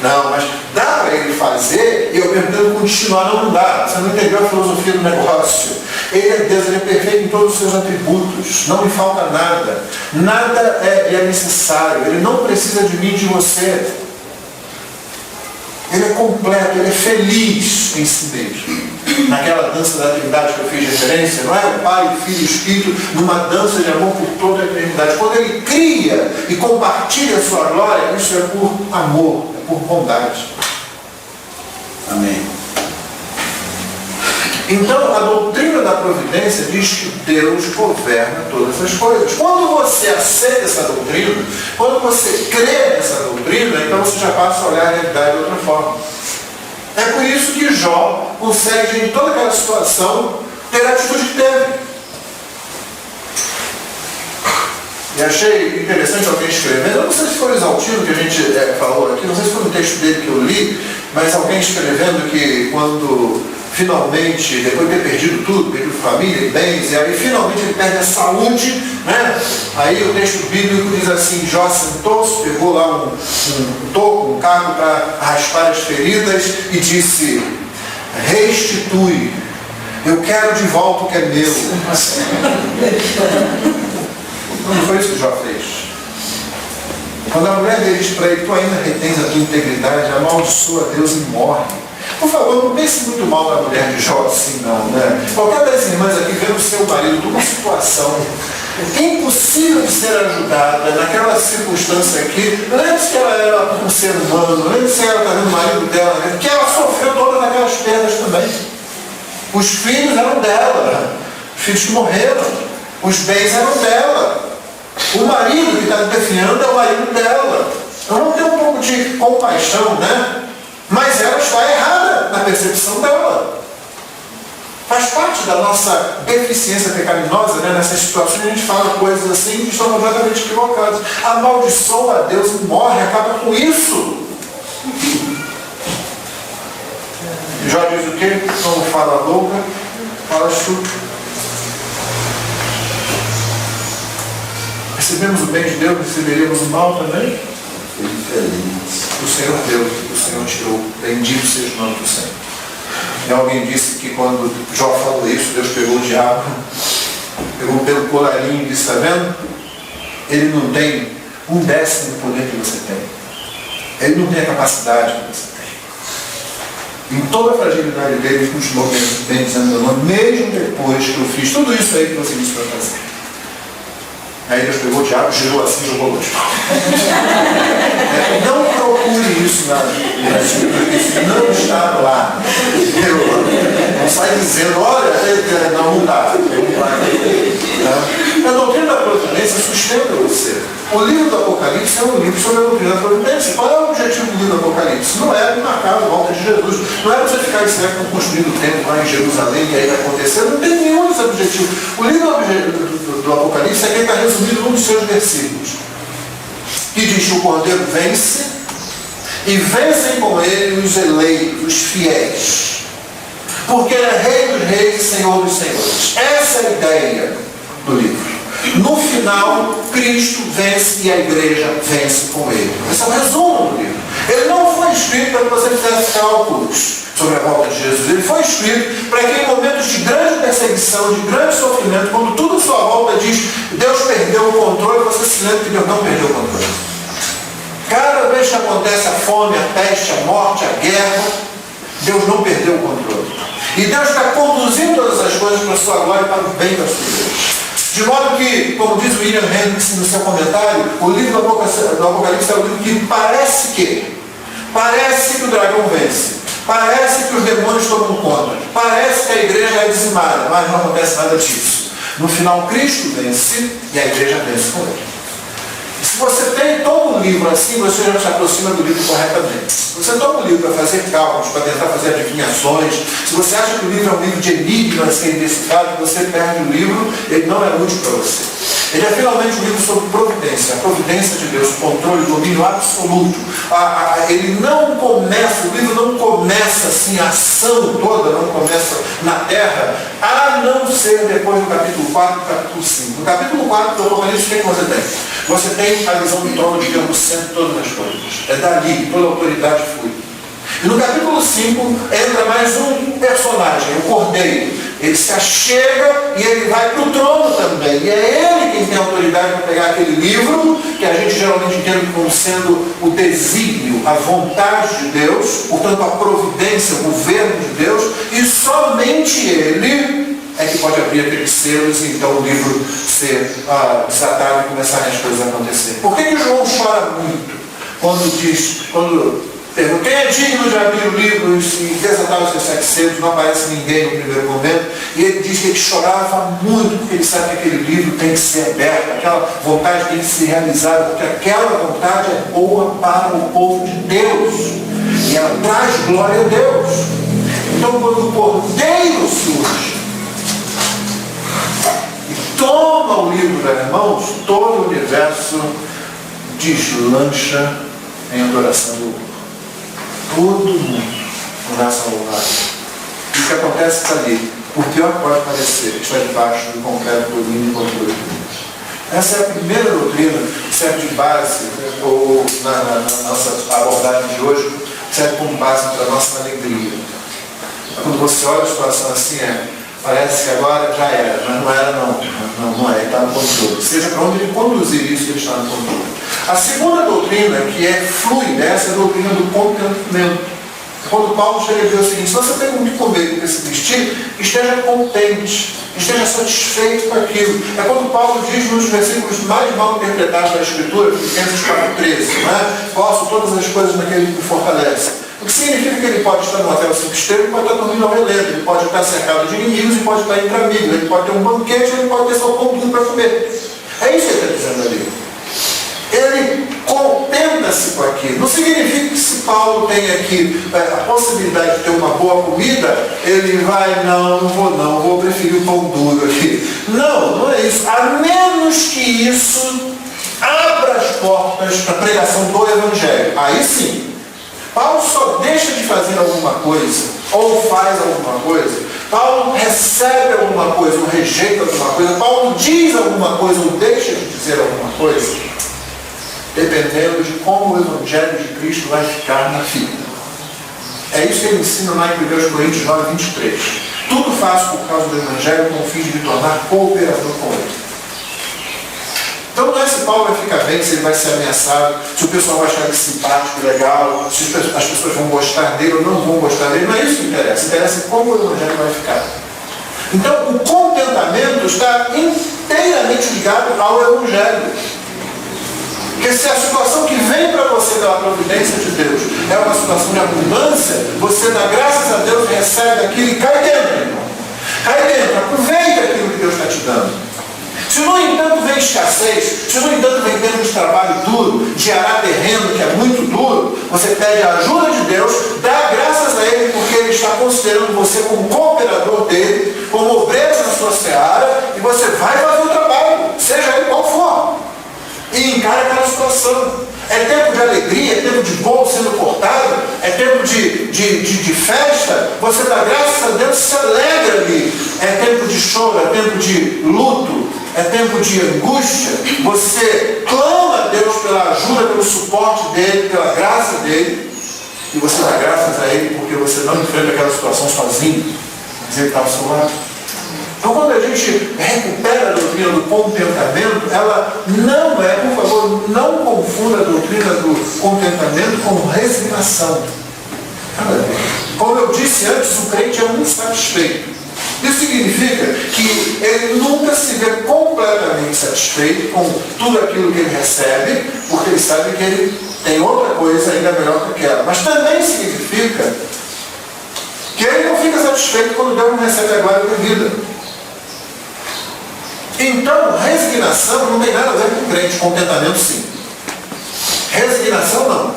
Não, mas dá para Ele fazer e eu perguntando continuar, não dá. Você não entendeu a filosofia do negócio. Ele é Deus, Ele é perfeito em todos os seus atributos. Não lhe falta nada. Nada é necessário. Ele não precisa de mim, de você. Ele é completo, Ele é feliz em si mesmo. Naquela dança da Trindade que eu fiz referência, não é o Pai, Filho e Espírito, numa dança de amor por toda a eternidade. Quando Ele cria e compartilha a sua glória, isso é por amor, é por bondade. Amém. Então, a doutrina da providência diz que Deus governa todas as coisas. Quando você aceita essa doutrina, quando você crê nessa doutrina, então você já passa a olhar a realidade de outra forma. É por isso que Jó consegue, em toda aquela situação, ter a atitude que teve. E achei interessante alguém escrevendo, eu não sei se foi o Exaltino que a gente falou aqui, não sei se foi um texto dele que eu li, mas alguém escrevendo que quando finalmente, depois de ter perdido tudo, perdido família e bens, e aí finalmente ele perde a saúde, né? Aí o texto bíblico diz assim, Jó sentou-se, pegou lá um toco, um carro para raspar as feridas e disse, restitui, eu quero de volta o que é meu. Não foi isso que Jó fez. Quando a mulher dele diz para ele, tu ainda retens a tua integridade, amaldiçoa Deus e morre. Por favor, não pense muito mal da mulher de Jó assim, não, né? Qualquer das irmãs aqui vendo o seu marido numa situação impossível de ser ajudada, naquela circunstância aqui, lembre-se que ela era um ser humano, lembre-se que ela está vendo o marido dela, né? Que ela sofreu todas aquelas perdas também. Os filhos eram dela, os filhos que morreram, os bens eram dela. O marido que está definhando é o marido dela. Então vamos ter um pouco de compaixão, né? Mas ela está errada na percepção dela. Faz parte da nossa deficiência pecaminosa, né? Nessas situações a gente fala coisas assim que estão completamente equivocadas. Amaldiçoa a Deus e morre, acaba com isso. Jó diz o quê? Como fala louca, fala estúpido. Recebemos o bem de Deus, receberemos o mal também? O Senhor deu, o Senhor tirou. Bendito seja o nome do Senhor. E alguém disse que quando Jó falou isso, Deus pegou o diabo, pegou pelo colarinho e disse, está vendo? Ele não tem 1/10 do poder que você tem. Ele não tem a capacidade que você tem. Em toda a fragilidade dele, ele continuou bem dizendo meu nome, mesmo depois que eu fiz tudo isso aí que você disse para fazer. Aí Deus pegou o diabo, girou assim e jogou longe. Não procure isso na Bíblia, porque isso não está lá. Não sai dizendo, olha, não dá. A doutrina da providência sustenta você. O livro do Apocalipse é um livro sobre a doutrina da providência. Qual é o objetivo do livro do Apocalipse? Não é marcar a volta de Jesus. Não é você ficar certo construindo o templo lá em Jerusalém e aí vai acontecer. Não tem nenhum desse objetivo. O livro do Apocalipse é que está resumido num dos seus versículos. Que diz que o Cordeiro vence e vencem com ele os eleitos, os fiéis. Porque ele é Rei dos reis e Senhor dos senhores. Essa é a ideia do livro. No final, Cristo vence e a igreja vence com ele. Esse é o resumo do livro. Ele não foi escrito para que você fizesse cálculos sobre a volta de Jesus. Ele foi escrito para que em momentos de grande perseguição, de grande sofrimento, quando tudo à sua volta diz Deus perdeu o controle, você se lembra que Deus não perdeu o controle. Cada vez que acontece a fome, a peste, a morte, a guerra, Deus não perdeu o controle. E Deus está conduzindo todas as coisas para a sua glória e para o bem da sua igreja. De modo que, como diz o William Hendricks no seu comentário, o livro do Apocalipse é um livro que parece que o dragão vence. Parece que os demônios tomam conta. Parece que a igreja é dizimada, mas não acontece nada disso. No final, Cristo vence e a igreja vence com ele. Se você tem todo um livro assim, você já se aproxima do livro corretamente. Se você toma um livro para fazer cálculos, para tentar fazer adivinhações, se você acha que o livro é um livro de enigmas que é indecifrável, você perde o livro, ele não é útil para você. Ele é finalmente um livro sobre providência, a providência de Deus, o controle, o domínio absoluto. Ele não começa, o livro não começa assim, a ação toda não começa na terra, a não ser depois do capítulo 4 e do capítulo 5. No capítulo 4 do Apocalipse, o que você tem? Você tem a visão do trono de Deus no centro de todas as coisas. É dali que toda a autoridade flui. E no capítulo 5 entra mais um personagem, o Cordeiro. Ele se achega e ele vai para o trono também. E é ele quem tem autoridade para pegar aquele livro, que a gente geralmente entende como sendo o desígnio, a vontade de Deus, portanto a providência, o governo de Deus, e somente ele é que pode abrir aqueles selos e então o livro ser desatado e começarem as coisas a acontecer. Por que João chora muito quando pergunta quem é digno de abrir o livro e desatar os seus 7 selos? Não aparece ninguém no primeiro momento. E ele diz que ele chorava muito porque ele sabe que aquele livro tem que ser aberto, aquela vontade tem que ser realizada, porque aquela vontade é boa para o povo de Deus. E ela traz glória a Deus. Então quando o Cordeiro surge e toma o livro das mãos, todo o universo deslancha em adoração do Lord. Todo mundo começa a louvar. E o que acontece ali, por pior que pode parecer, está debaixo do completo domínio e controle de Deus. Essa é a primeira doutrina que serve de base, ou na nossa abordagem de hoje, serve como base para a nossa alegria. Quando você olha a situação assim, parece que agora já era, mas não era não é, ele está no controle. Seja para onde ele conduzir isso, ele está no controle. A segunda doutrina, que flui dessa, é a doutrina do contentamento. Quando Paulo chega a dizer o seguinte: se você tem muito comer e se vestir, esteja contente, esteja satisfeito com aquilo. É quando Paulo diz nos versículos mais mal interpretados da Escritura, Filipenses 4,13, posso todas as coisas naquele que me fortalece. O que significa que ele pode estar no hotel 5 estrelas, ele pode estar dormindo ao relento, ele pode estar cercado de inimigos, ele pode estar entre amigos, ele pode ter um banquete, ele pode ter só pão para comer. É isso que ele está dizendo ali. Ele contenta-se com aquilo. Não significa que se Paulo tem aqui a possibilidade de ter uma boa comida, ele vai, não vou preferir o pão duro aqui. Não é isso. A menos que isso abra as portas para a pregação do Evangelho. Aí sim. Paulo só deixa de fazer alguma coisa, ou faz alguma coisa. Paulo recebe alguma coisa, ou rejeita alguma coisa. Paulo diz alguma coisa, ou deixa de dizer alguma coisa, dependendo de como o Evangelho de Cristo vai ficar na vida. É isso que ele ensina lá em 1 Coríntios 9, 23. Tudo faço por causa do Evangelho com o fim de me tornar cooperador com ele. Então não é se Paulo vai ficar bem, se ele vai ser ameaçado, se o pessoal vai achar ele simpático, legal, se as pessoas vão gostar dele ou não vão gostar dele. Não é isso que interessa. Interessa como o Evangelho vai ficar. Então o contentamento está inteiramente ligado ao Evangelho. Porque se a situação que vem para você pela providência de Deus é uma situação de abundância, você dá graças a Deus, recebe aquilo e cai dentro, irmão. Cai dentro, aproveita aquilo que Deus está te dando. Se no entanto vem escassez, se no entanto vem tempo de trabalho duro, de arar terreno que é muito duro, você pede a ajuda de Deus, dá graças a Ele porque Ele está considerando você como cooperador dele, como obreiro na sua seara, e você vai fazer o trabalho, seja ele qual for. E encara aquela situação. É tempo de alegria, é tempo de bolo sendo cortado, é tempo de festa, você dá graças a Deus, se alegra ali. É tempo de choro, é tempo de luto, é tempo de angústia. Você clama a Deus pela ajuda, pelo suporte dele, pela graça dele, e você dá graças a ele porque você não enfrenta aquela situação sozinho, mas ele está ao seu lado. Então, quando a gente recupera a doutrina do contentamento, ela não é, por favor, não confunda a doutrina do contentamento com resignação. Como eu disse antes, o crente é um insatisfeito. Isso significa que ele nunca se vê completamente satisfeito com tudo aquilo que ele recebe, porque ele sabe que ele tem outra coisa ainda melhor que aquela. Mas também significa Que ele não fica satisfeito quando Deus não recebe a glória devida. Então, resignação não tem nada a ver com crente, contentamento sim. Resignação não.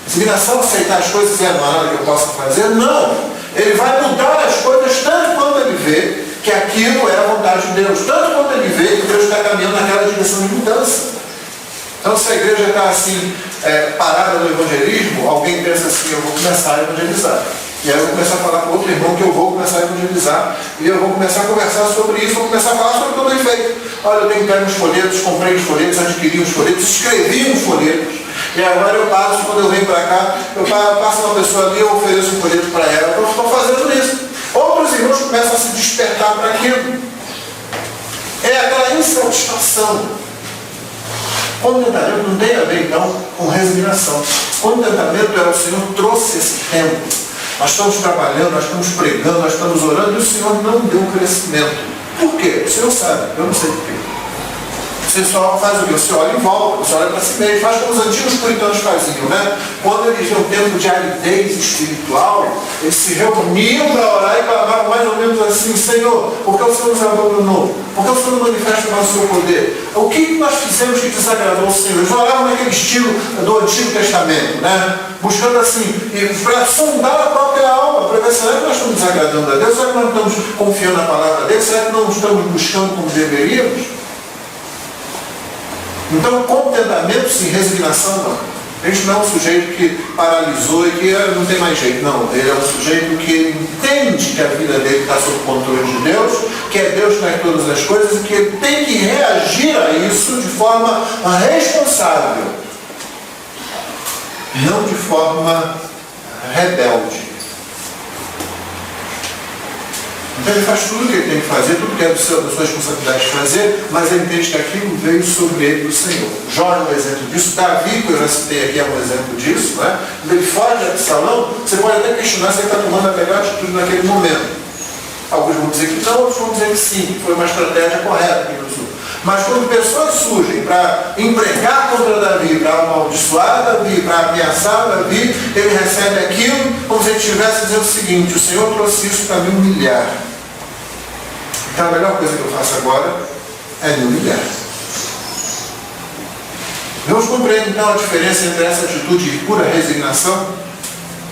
Resignação, aceitar as coisas e não há nada que eu possa fazer, não. Ele vai mudar as coisas tanto quanto ele vê que aquilo é a vontade de Deus, tanto quanto ele vê que Deus está caminhando naquela direção de mudança. Então, se a igreja está assim, parada no evangelismo, alguém pensa assim, eu vou começar a evangelizar. E aí eu vou começar a falar com outro irmão que eu vou começar a evangelizar. E eu vou começar a conversar sobre isso, vou começar a falar sobre o que eu tenho feito. Olha, eu tenho pego uns folhetos, comprei os folhetos, adquiri os folhetos, escrevi uns folhetos. E agora eu passo, quando eu venho para cá, eu passo uma pessoa ali, eu ofereço um folheto para ela. Eu estou fazendo isso. Outros irmãos começam a se despertar para aquilo. É aquela insatisfação. Contentamento não tem a ver, então, com resignação. Contentamento é o Senhor trouxe esse tempo. Nós estamos trabalhando, nós estamos pregando, nós estamos orando e o Senhor não deu crescimento. Por quê? O Senhor sabe, eu não sei por quê. Você só faz o quê? Você olha em volta, você olha para si mesmo, faz como os antigos puritanos faziam, né? Quando eles tinham um tempo de aridez espiritual, eles se reuniam para orar e clamavam mais ou menos assim: Senhor, por que o Senhor nos abandonou? Por que o Senhor não manifesta mais o seu poder? O que nós fizemos que desagradou o Senhor? Eles oravam naquele estilo do Antigo Testamento, né? Buscando assim, para sondar a própria alma, para ver se nós estamos desagradando a Deus, será que nós não estamos confiando na palavra dele, será que não estamos buscando como deveríamos? Então, contentamento sim, resignação não. A gente não é um sujeito que paralisou e que não tem mais jeito. Não, ele é um sujeito que entende que a vida dele está sob o controle de Deus, que é Deus que faz todas as coisas e que ele tem que reagir a isso de forma responsável, não de forma rebelde. Então ele faz tudo o que ele tem que fazer, tudo que é da sua responsabilidade de fazer, mas ele entende que aquilo veio sobre ele do Senhor. Jó é um exemplo disso, Davi, que eu já citei aqui, é um exemplo disso, né? Quando ele foge de Absalão, você pode até questionar se ele está tomando a melhor atitude naquele momento. Alguns vão dizer que não, outros vão dizer que sim, que foi uma estratégia correta que ele usou. Mas quando pessoas surgem para empregar contra Davi, para amaldiçoar Davi, para ameaçar Davi, ele recebe aquilo como se ele estivesse dizendo o seguinte: o Senhor trouxe isso para me humilhar. Então a melhor coisa que eu faço agora é me humilhar. Vamos compreender então a diferença entre essa atitude de pura resignação,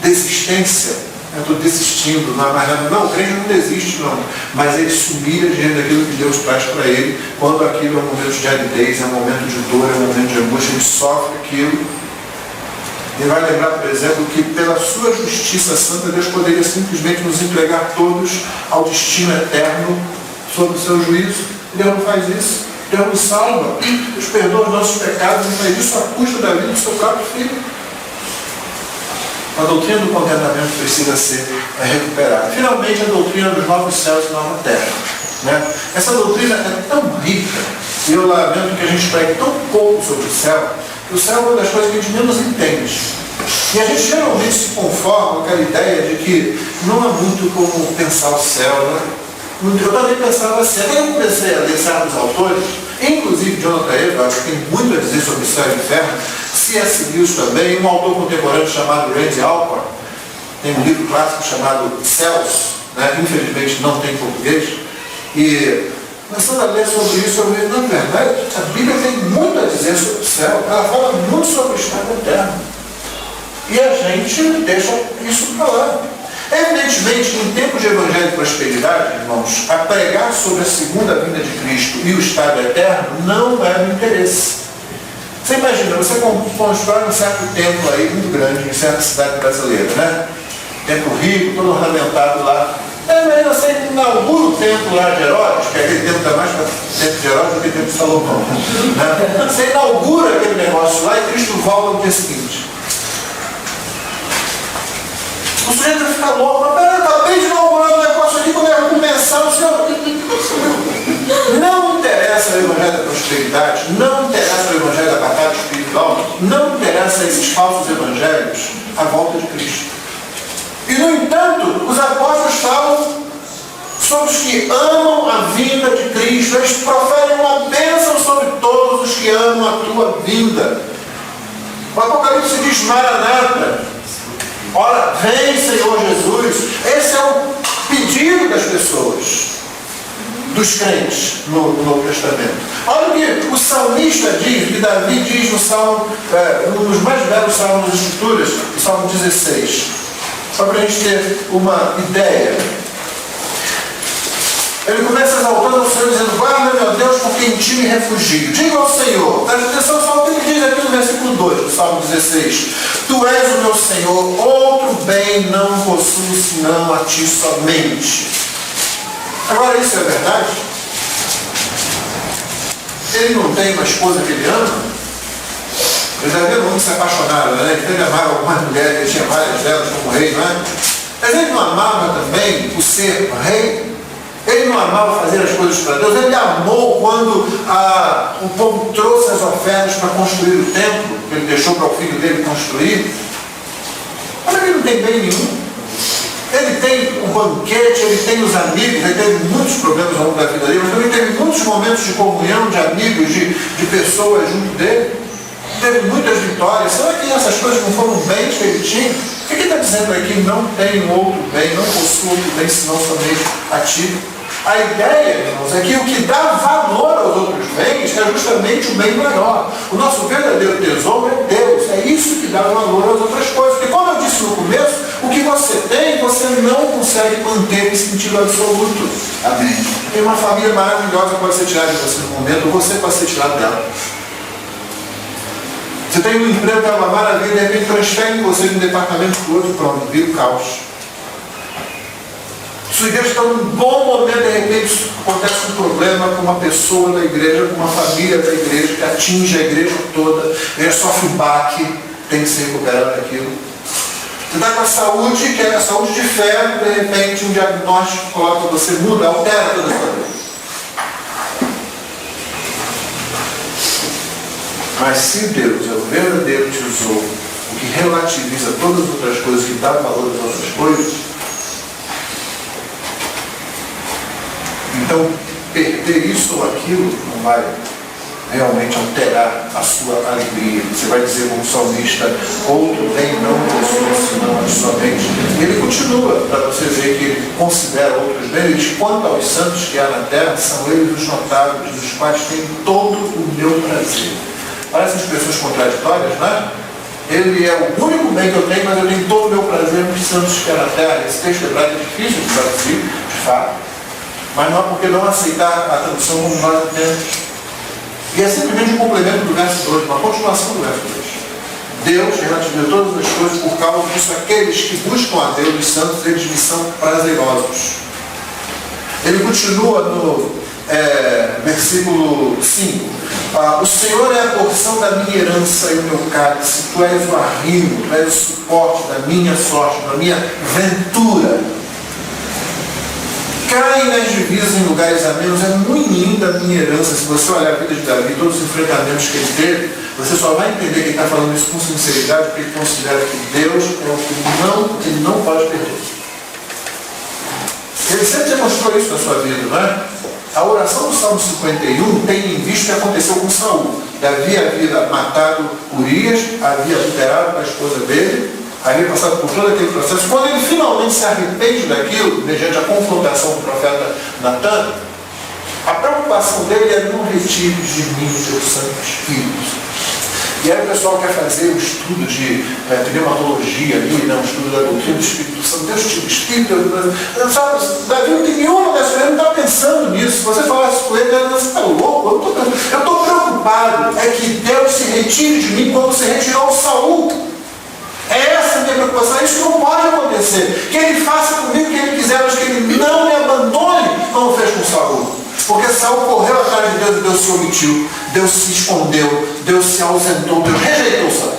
desistência. Eu estou desistindo, não, o crente não desiste não, mas ele se humilha diante daquilo que Deus traz para ele, quando aquilo é um momento de aridez, é um momento de dor, é um momento de angústia, ele sofre aquilo. Ele vai lembrar, por exemplo, que pela sua justiça santa, Deus poderia simplesmente nos entregar todos ao destino eterno sob o seu juízo. Deus não faz isso. Deus nos salva, Deus perdoa os nossos pecados e faz isso à custa da vida do seu próprio filho. A doutrina do contentamento precisa ser recuperada. Finalmente, a doutrina dos novos céus e nova terra. Né? Essa doutrina é tão rica, e eu lamento que a gente pregue tão pouco sobre o céu, que o céu é uma das coisas que a gente menos entende. E a gente geralmente se conforma com aquela ideia de que não há muito como pensar o céu. Né? Eu também pensava assim, até eu comecei a ler certos autores, inclusive Jonathan Edwards, que tem muito a dizer sobre o céu e o inferno, C.S. Lewis também, um autor contemporâneo chamado Randy Alcorn, tem um livro clássico chamado Céus, né? Infelizmente não tem em português, e começando a ler sobre isso, eu vejo, na verdade, a Bíblia tem muito a dizer sobre o céu, ela fala muito sobre o estado eterno, e a gente deixa isso para lá. Evidentemente, em tempos de evangelho e prosperidade, irmãos, a pregar sobre a segunda vinda de Cristo e o estado eterno não é do interesse. Você imagina, você constrói um certo templo aí, muito grande, em certa cidade brasileira, né? Templo rico, todo ornamentado lá. Aí você inaugura o templo lá de Herodes, que aquele templo está mais para o templo de Herodes do que o templo de Salomão. Né? Você inaugura aquele negócio lá e Cristo volta no dia seguinte. O sujeito vai ficar louco, mas peraí, eu acabei de inaugurar um negócio aqui, quando eu começar, o senhor... Não interessa o evangelho da prosperidade, não interessa o evangelho da batalha espiritual, não interessa esses falsos evangelhos a volta de Cristo. E, no entanto, os apóstolos falam sobre os que amam a vinda de Cristo. Eles proferem uma bênção sobre todos os que amam a tua vinda. O Apocalipse diz Maranata, Ora, vem Senhor Jesus. Esse é o pedido das pessoas, dos crentes no Novo Testamento. Olha o que o salmista diz, o que Davi diz no Salmo, um dos mais belos salmos das Escrituras, o Salmo 16. Só para a gente ter uma ideia. Ele começa exaltando ao Senhor, dizendo: guarda, meu Deus, porque em ti me refugio. Diga ao Senhor, presta atenção só o que ele diz aqui no versículo 2 do Salmo 16. Tu és o meu Senhor, outro bem não possuo senão a ti somente. Agora, isso é verdade? Ele não tem uma esposa que ele ama? Eu já vi muitos se apaixonaram, né? Ele amava algumas mulheres, ele tinha várias delas como rei, não é? Mas ele não amava também o ser rei? Ele não amava fazer as coisas para Deus? Ele amou quando o povo trouxe as ofertas para construir o templo, que ele deixou para o filho dele construir? Olha que ele não tem bem nenhum. Ele tem o banquete, ele tem os amigos, ele teve muitos problemas ao longo da vida dele, mas também teve muitos momentos de comunhão, de amigos, de pessoas junto dele. Teve muitas vitórias. Será que essas coisas não foram bens que ele tinha? O que ele está dizendo aqui? Não tem outro bem, não possuo outro bem, senão somente a ti. A ideia, irmãos, é que o que dá valor aos outros bens é justamente o bem maior. O nosso verdadeiro tesouro é Deus. É isso que dá valor às outras coisas. Porque, como eu disse no começo, o que você tem, você não consegue manter em sentido absoluto. Amém. Tem uma família maravilhosa que pode ser tirada de você no momento, ou você pode ser tirado dela. Você tem um emprego que é uma maravilha, de repente transfere você de um departamento para o outro, pronto, vira o caos. Sua igreja está num bom momento, de repente acontece um problema com uma pessoa da igreja, com uma família da igreja, que atinge a igreja toda, a igreja sofre um baque, tem que ser recuperado daquilo. Você está com a saúde, que é a saúde de fé, de repente um diagnóstico coloca você, muda, altera toda a sua vida. Mas se Deus é o verdadeiro tesouro, o que relativiza todas as outras coisas, que dá valor às outras coisas, então perder isso ou aquilo não vai realmente alterar a sua alegria. Você vai dizer como salmista: outro bem não possuo senão a somente. E ele continua, para você ver que ele considera outros bens. Ele diz: quanto aos santos que há na terra, são eles os notáveis, dos quais tem todo o meu prazer. Parecem expressões contraditórias, não é? Ele é o único bem que eu tenho, mas eu tenho todo o meu prazer nos santos que há na terra. Esse texto hebraico é difícil de traduzir, de fato, mas não é porque não aceitar a tradução como nós entendemos. E é simplesmente um complemento do verso 2, uma continuação do verso 2. Deus relativiza todas as coisas, por causa disso aqueles que buscam a Deus, os santos, eles me são prazerosos. Ele continua no versículo 5. O Senhor é a porção da minha herança e o meu cálice. Tu és o arrimo, tu és o suporte da minha sorte, da minha ventura. Caem nas divisas em lugares amenos, é muito linda a minha herança. Se você olhar a vida de Davi, todos os enfrentamentos que ele teve, você só vai entender que ele está falando isso com sinceridade, porque ele considera que Deus é o que ele não pode perder. Ele sempre demonstrou isso na sua vida, não é? A oração do Salmo 51 tem em vista o que aconteceu com Saul. Davi havia matado Urias, havia adulterado com a esposa dele, havia passado por todo aquele processo. Quando ele finalmente se arrepende daquilo, mediante a confrontação do profeta Natan, a preocupação dele é: não retires de mim o teu Santo Espírito. E aí o pessoal quer fazer um estudo de pneumatologia ali, um estudo da doutrina do Espírito Santo. Deus tira o Espírito. Sabe, Davi não tem nenhuma dessas, ele não está pensando nisso. Se você falasse com ele, ele você está louco, eu estou preocupado. É que Deus se retire de mim como se retirou Saul. É essa a minha preocupação. Isso não pode acontecer. Que ele faça comigo o que ele quiser, mas que ele não me abandone como fez com Saul. Porque Saul correu atrás de Deus e Deus se omitiu, Deus se escondeu, Deus se ausentou, Deus rejeitou Saul.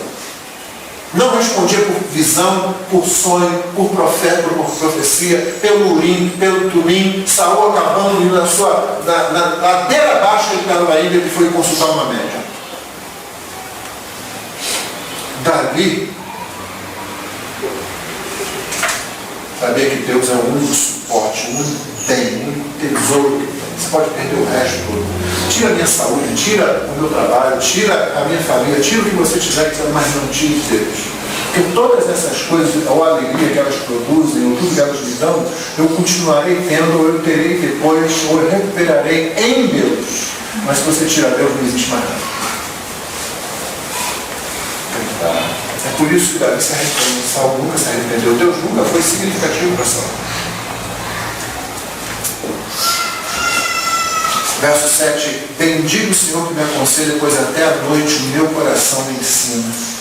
Não respondia por visão, por sonho, por profeta, por profecia, pelo urim, pelo tumim. Saul acabando indo na ladeira abaixo que ele estava indo, ele foi consultar uma médium. Davi sabia que Deus é o único suporte, o único bem, o único tesouro que tem. Você pode perder o resto todo. Tira a minha saúde, tira o meu trabalho, tira a minha família, tira o que você tiver, mas não tire Deus. Porque todas essas coisas, ou a alegria que elas produzem, ou tudo que elas me dão, eu continuarei tendo, ou eu terei depois, ou eu recuperarei em Deus. Mas se você tirar Deus, não existe mais nada. É por isso que Davi se arrepende. Saul nunca se arrependeu. Deus nunca foi significativo para Saul. Verso 7. Bendiga o Senhor que me aconselha, pois até a noite o meu coração me ensina.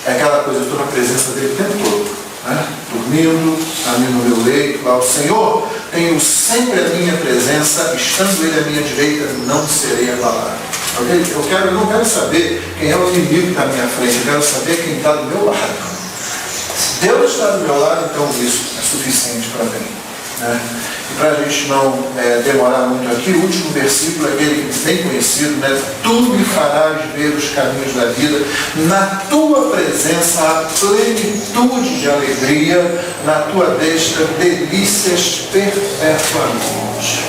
É aquela coisa, eu estou na presença dele o tempo todo, né? Dormindo, ali no meu leito, lá o Senhor, tenho sempre a minha presença, estando ele à minha direita, não serei abalado. Okay? Eu não quero saber quem é o inimigo que está à minha frente, eu quero saber quem está do meu lado. Se Deus está do meu lado, então isso é suficiente para mim. Né? E para a gente não demorar muito aqui, o último versículo é aquele bem conhecido, né? Tu me farás ver os caminhos da vida, na tua presença há plenitude de alegria, na tua destra delícias perpetuamente.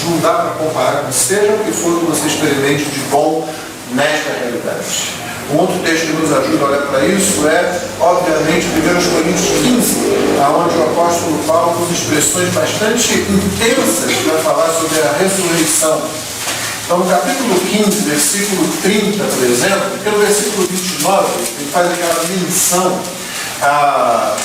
Não dá para comparar com seja o que for que você experimente de bom nesta realidade. Um outro texto que nos ajuda a olhar para isso é, obviamente, 1 Coríntios 15, onde o apóstolo Paulo usa expressões bastante intensas para falar sobre a ressurreição. Então, no capítulo 15, versículo 30, por exemplo, pelo versículo 29, ele faz aquela menção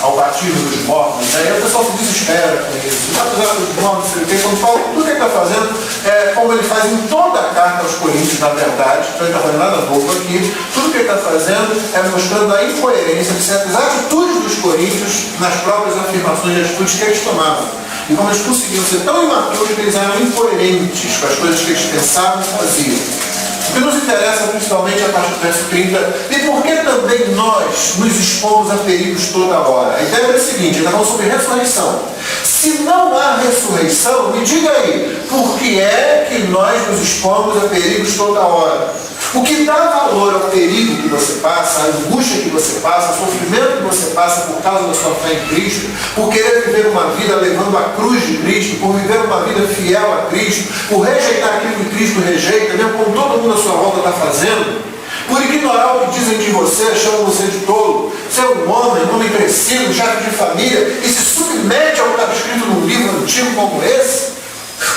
ao batismo dos mortos. Aí o pessoal se desespera com isso. Batizar dos mortos, não sei o quê. Quando Paulo, tudo que ele está fazendo é como ele faz em toda a carta aos Coríntios, na verdade. Então ele não está fazendo nada novo aqui. Tudo que ele está fazendo é mostrando a incoerência de certas atitudes dos coríntios nas próprias afirmações e atitudes que eles tomavam. E como eles conseguiam ser tão imaturos que eles eram incoerentes com as coisas que eles pensavam e faziam. O que nos interessa principalmente é a partir do verso 30, e por que também nós nos expomos a perigos toda hora? A ideia é a seguinte, ele está falando sobre ressurreição. Se não há ressurreição, me diga aí, por que é que nós nos expomos a perigos toda hora? O que dá valor ao perigo que você passa, à angústia que você passa, ao sofrimento que você passa por causa da sua fé em Cristo, por querer viver uma vida levando a cruz de Cristo, por viver uma vida fiel a Cristo, por rejeitar aquilo que Cristo rejeita, mesmo como todo mundo à sua volta está fazendo, por ignorar o que dizem de você, chamam você de tolo, ser um homem crescido, chefe de família, e se submete ao que está escrito num livro antigo como esse.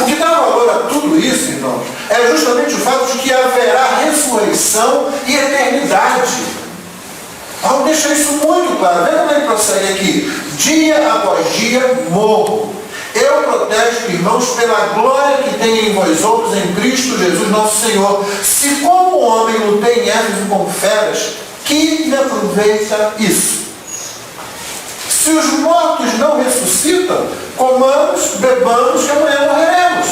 O que dá valor a tudo isso, irmãos, é justamente o fato de que haverá ressurreição e eternidade. Paulo deixa isso muito claro. Veja como ele prossegue aqui. Dia após dia morro. Eu protesto, irmãos, pela glória que tem em vós outros, em Cristo Jesus nosso Senhor. Se como homem lutei em Éfeso com feras, que me aproveita isso? Se os mortos não ressuscitam, comamos, bebamos, que amanhã morreremos.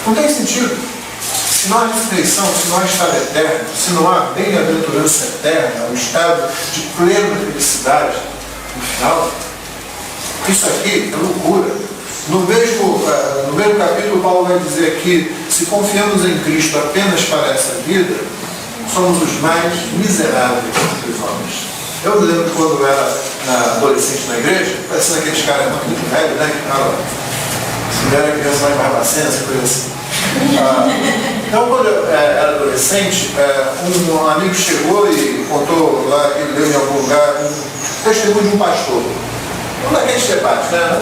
Não tem sentido. Se não há ressurreição, se não há estado eterno, se não há bem-aventurança eterna, um estado de plena felicidade no final, isso aqui é loucura. No mesmo capítulo, Paulo vai dizer que se confiamos em Cristo apenas para essa vida, somos os mais miseráveis dos homens. Eu me lembro quando eu era adolescente na igreja, parecendo aqueles caras muito velhos, né? Que falam, se era criança mais barbacena, essa coisa assim. Então, quando eu era adolescente, um amigo chegou e contou lá que ele deu em algum lugar um testemunho de um pastor. Um daqueles debates, né?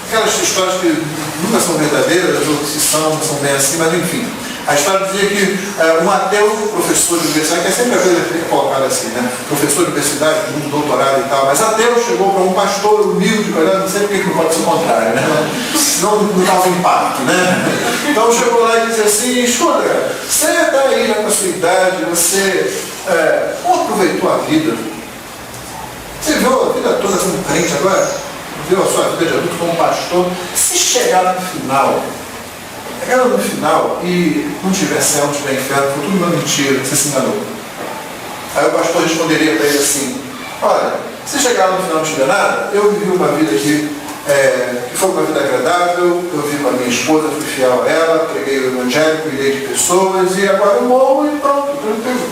Aquelas histórias que nunca são verdadeiras, ou se são, não são bem assim, mas enfim. A história dizia que um ateu, professor de universidade, que é sempre a coisa colocada assim, né? Professor de universidade, muito doutorado e tal, mas ateu chegou para um pastor humilde, não sei porque não pode ser o contrário, né? Senão não causa impacto, né? Então chegou lá e disse assim, escuta, você está aí já com a sua idade, você como aproveitou a vida? Você viu a vida toda como crente agora? Viu a sua vida de adulto como pastor? Se chegar no final e não tiver céu, não tiver inferno, foi tudo uma mentira, você se enganou. Aí o pastor responderia para ele assim, olha, se chegar no final e não tiver nada, eu vivi uma vida que foi uma vida agradável, eu vivi com a minha esposa, fui fiel a ela, preguei o evangelho, cuidei de pessoas e agora eu morro e pronto, tranquilo.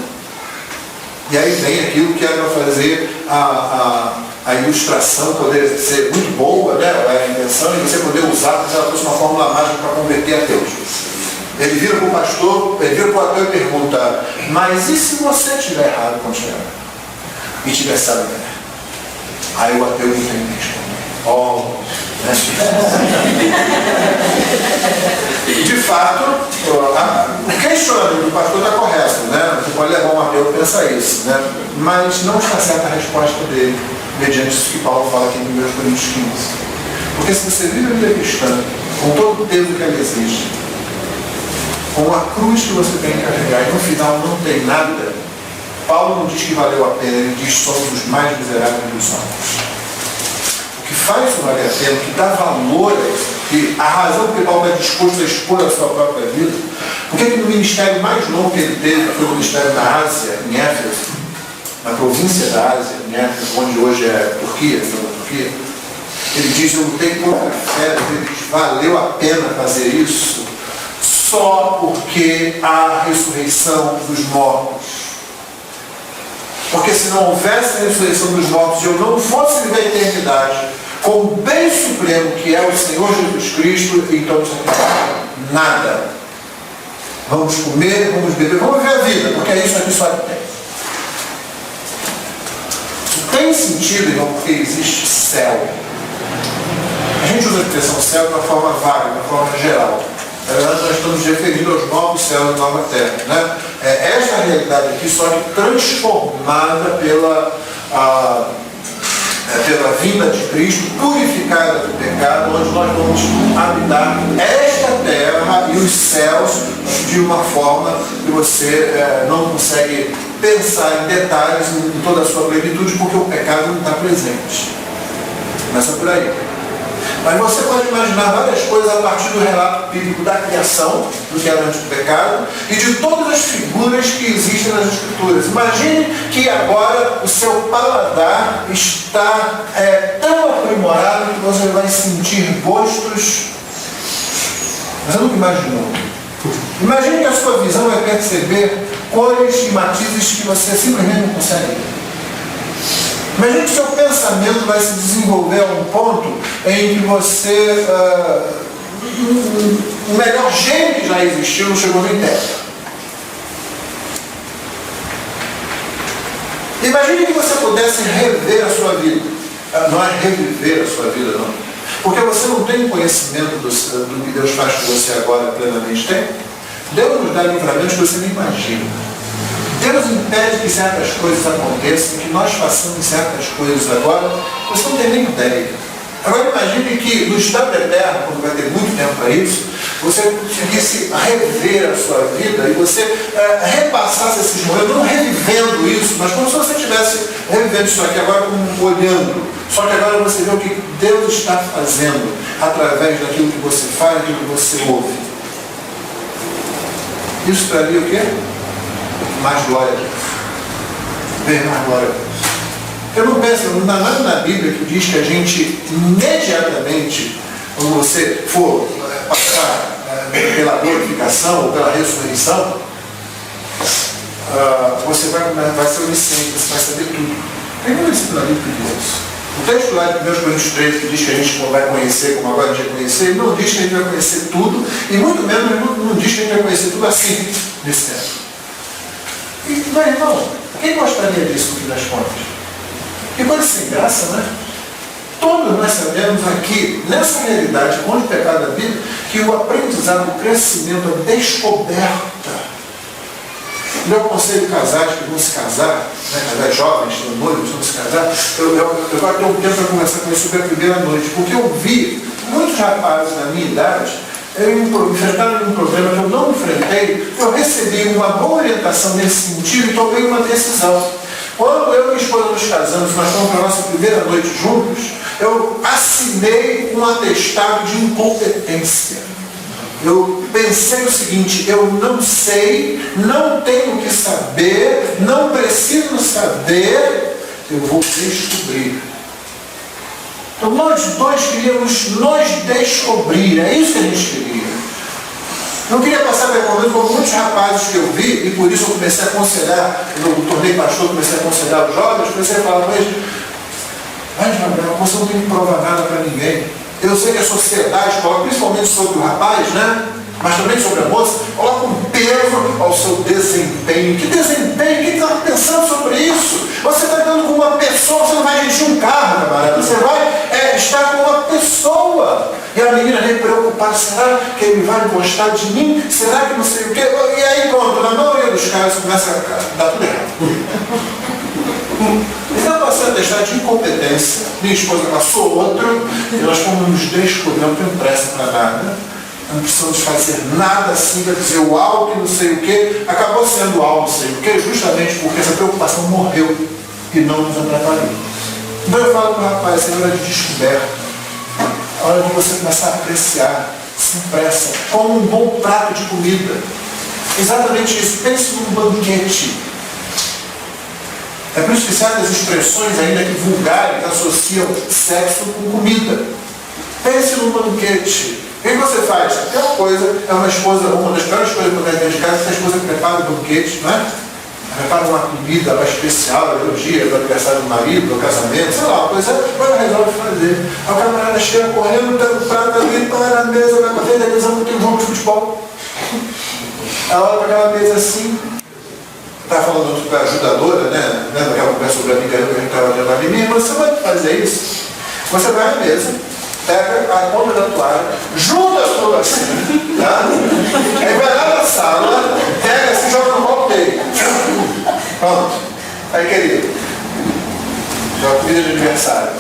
E aí vem aquilo que era para fazer a ilustração poder ser muito boa, né? A intenção, e você poder usar como se ela fosse uma fórmula mágica para converter ateus. Ele vira para o pastor, ele vira para o ateu e pergunta: mas e se você estiver errado quando chegar? E tiver sábio? Aí o ateu não tem que responder. De fato, o questionamento do pastor está correto, né? Você pode levar um ateu a pensar isso, né? Mas não está certa a resposta dele, mediante isso que Paulo fala aqui em 1 Coríntios 15. Porque se você vive a vida cristã, com todo o peso que ela exige, com a cruz que você tem que carregar, e no final não tem nada, Paulo não diz que valeu a pena, ele diz: somos os mais miseráveis dos homens. O que faz isso valer a pena, o que dá valor, que a razão que Paulo está disposto a expor a sua própria vida, porque no ministério mais longo que ele teve, foi o ministério na Ásia, em Éfeso, na província da Ásia, em Éfeso, onde hoje é Turquia, ele diz: eu lutei contra a fé, ele diz: valeu a pena fazer isso só porque há a ressurreição dos mortos. Porque se não houvesse a ressurreição dos mortos e eu não fosse viver a eternidade com o bem supremo que é o Senhor Jesus Cristo, então isso aqui não é nada. Vamos comer, vamos beber, vamos viver a vida, porque é isso aqui só que tem. Isso tem sentido, irmão, porque existe céu. A gente usa a expressão céu de uma forma vaga, de uma forma geral. Na verdade, nós estamos referindo aos novos céus e nova terra, né? É esta realidade aqui, só que transformada pela vinda de Cristo, purificada do pecado, onde nós vamos habitar esta terra e os céus de uma forma que você não consegue pensar em detalhes em toda a sua plenitude, porque o pecado não está presente. Começa por aí. Mas você pode imaginar várias coisas a partir do relato bíblico da criação, do que era antes do pecado, e de todas as figuras que existem nas Escrituras. Imagine que agora o seu paladar está tão aprimorado que você vai sentir gostos. Você nunca imaginou. Imagine que a sua visão vai perceber cores e matizes que você simplesmente não consegue ver. Imagine que seu pensamento vai se desenvolver a um ponto em que você, o melhor gênio que já existiu, não chegou nem perto. Imagine que você pudesse rever a sua vida. Não é reviver a sua vida, não. Porque você não tem conhecimento do que Deus faz com você agora plenamente. Tem? Deus nos dá livramentos que você nem imagina. Deus impede que certas coisas aconteçam, que nós façamos certas coisas agora, você não tem nem ideia. Agora imagine que no estado eterno, quando vai ter muito tempo para isso, você conseguisse rever a sua vida e você repassasse esses momentos, não revivendo isso, mas como se você estivesse revivendo isso aqui agora, como olhando. Só que agora você vê o que Deus está fazendo através daquilo que você faz, daquilo que você ouve. Isso traria o quê? Mais glória a Deus. Bem mais glória a Deus. Eu não penso, não há nada na Bíblia que diz que a gente imediatamente, quando você for passar pela glorificação ou pela ressurreição, você vai ser onisciente, você vai saber tudo. Tem um versículo na Bíblia que diz isso. O texto lá de 1 Coríntios 13 que diz que a gente vai conhecer como agora a gente vai conhecer, ele não diz que a gente vai conhecer tudo, e muito menos ele não diz que a gente vai conhecer tudo assim, nesse tempo. Mas, irmão, quem gostaria disso no fim das contas? Que coisa sem graça, né? Todos nós sabemos aqui, nessa realidade, onde o pecado habita, que o aprendizado, o crescimento, a descoberta. Meu conselho casais que vão se casar, né, casais jovens, noivos, vão se casar, eu vou ter um tempo para conversar com eles sobre a primeira noite, porque eu vi muitos rapazes na minha idade enfrentaram um problema que eu não enfrentei, eu recebi uma boa orientação nesse sentido e tomei uma decisão. Quando eu e minha esposa nos casamos, nós fomos para a nossa primeira noite juntos, eu assinei um atestado de incompetência. Eu pensei o seguinte: eu não sei, não tenho que saber, não preciso saber, eu vou descobrir. Então nós dois queríamos nos descobrir, é isso que a gente queria. Não queria passar vergonha como muitos rapazes que eu vi, e por isso eu comecei a aconselhar, eu me tornei pastor, comecei a aconselhar os jovens, comecei a falar, mas Gabriel, você não tem que provar nada para ninguém. Eu sei que a sociedade coloca, principalmente sobre o rapaz, né? mas também sobre a moça, coloca um peso ao seu desempenho. Que desempenho? Quem está pensando sobre isso? Você está dando com uma pessoa, você não vai dirigir um carro, camarada, você vai estar com uma pessoa. E a menina vem preocupada, será que ele vai gostar de mim? Será que não sei o quê? E aí pronto, na maioria dos casos começa a dar tudo errado. Então passei a testar de incompetência, minha esposa passou outro, e nós fomos nos descobrir, não tenho pressa para nada, não precisamos fazer nada assim, para dizer o algo que não sei o quê, acabou sendo algo não sei o quê, justamente porque essa preocupação morreu e não nos atrapalhou. Então eu falo para o rapaz, é hora de descoberta, a hora de você começar a apreciar, sem pressa, como um bom prato de comida. Exatamente isso, pense num banquete. É por isso que certas expressões, ainda que vulgares, associam sexo com comida. Pense num banquete. O que você faz? Aquela coisa é uma esposa, uma das piores coisas que eu dentro de casa, é a esposa prepara o banquete, não é? Prepara uma comida lá especial, elogia do aniversário do marido, do casamento, sei lá, uma coisa, ela resolve fazer. Aí o camarada chega correndo, pega o prato ali, para a mesa, vai para a televisão, tem um jogo de futebol. Ela olha para aquela mesa assim. Estava falando para a ajudadora, né? Naquela conversa sobre a brincadeira que a gente estava tendo ali. Minha irmã, você vai fazer isso? Você vai à mesa, pega a ponta da toalha, junta tudo assim, tá? Aí vai lá na sala, pega assim, joga no copo dele. Pronto. Aí, querido, joga comida de aniversário.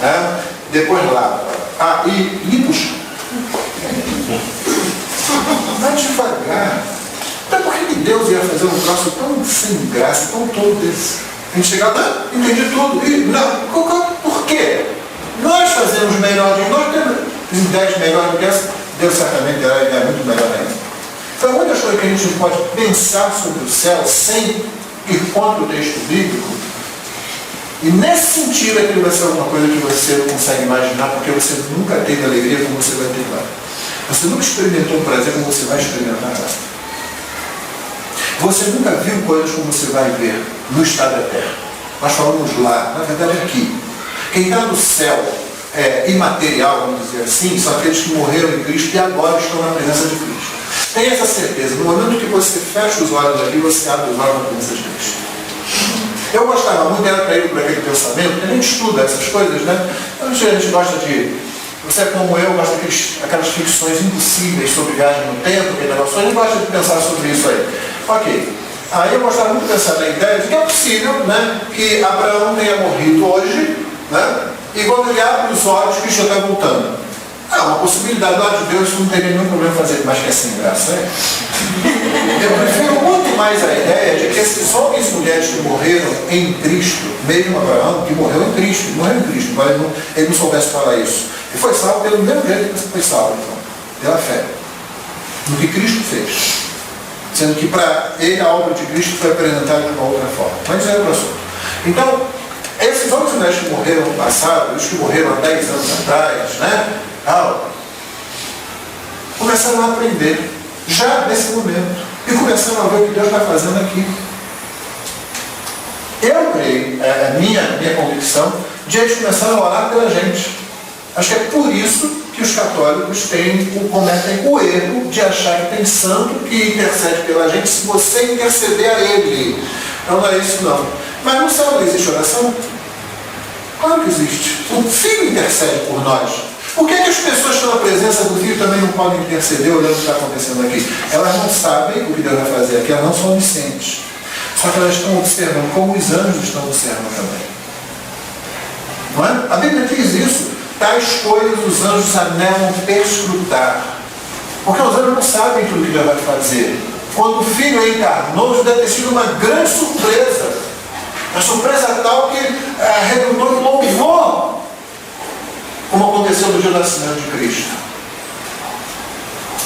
Né? Depois lava. E limpa o chão. Vai devagar. Até porque que Deus ia fazer um troço tão sem graça, tão todo desse? A gente chega lá, entendi tudo. E, não, por quê? Nós fazemos melhor de nós, temos 10 melhores do que essa, Deus certamente é muito melhor ainda. Então, muitas coisas que a gente pode pensar sobre o céu sem ir contra o texto bíblico, e nesse sentido é que vai ser alguma coisa que você não consegue imaginar, porque você nunca teve alegria como você vai ter lá. Você nunca experimentou um prazer como você vai experimentar lá. Você nunca viu coisas como você vai ver no estado eterno. Nós falamos lá, na verdade aqui. Quem está no céu imaterial, vamos dizer assim, são aqueles que morreram em Cristo e agora estão na presença de Cristo. Tenha essa certeza, no momento que você fecha os olhos aqui, você abre os olhos na presença de Cristo. Eu gostava muito, era para ir por aquele pensamento, a gente estuda essas coisas, né? A gente gosta de... Você é como eu, gosta daquelas ficções impossíveis sobre viagem no tempo, que negócio, a gente gosta de pensar sobre isso aí. Ok. Aí eu gostava muito de pensar na ideia de que é possível, né, que Abraão tenha morrido hoje, né, e quando ele abre os olhos, Cristo está voltando. Uma possibilidade lá de Deus, não teria nenhum problema fazer, mas que é sem graça, né? Eu prefiro muito mais a ideia de que esses homens e mulheres que morreram em Cristo, mesmo Abraão, que morreu em Cristo, mas ele não soubesse falar isso. E foi salvo pelo mesmo jeito que foi salvo, então, pela fé, no que Cristo fez. Sendo que para ele a obra de Cristo foi apresentada de uma outra forma. Mas é outro assunto. Então, esses homens e mulheres que morreram no passado, os que morreram há 10 anos atrás, né? Começaram a aprender, já nesse momento, e começaram a ver o que Deus está fazendo aqui. Eu creio, é a minha convicção, de eles começaram a orar pela gente. Acho que é por isso que os católicos cometem o erro de achar que tem santo que intercede pela gente se você interceder a ele. Não é isso não. Mas no céu não existe oração? Claro que existe. O Filho intercede por nós. Por que as pessoas que estão na presença do Filho também não podem interceder olhando o que está acontecendo aqui? Elas não sabem o que Deus vai fazer aqui, elas não são oniscientes. Só que elas estão observando como os anjos estão observando também. Não é? A Bíblia diz isso. Tais coisas os anjos anelam perscrutar. Porque os anjos não sabem tudo o que Deus vai fazer. Quando o Filho encarnou, isso deve ter sido uma grande surpresa. Uma surpresa tal que redundou em louvor, como aconteceu no dia do nascimento de Cristo.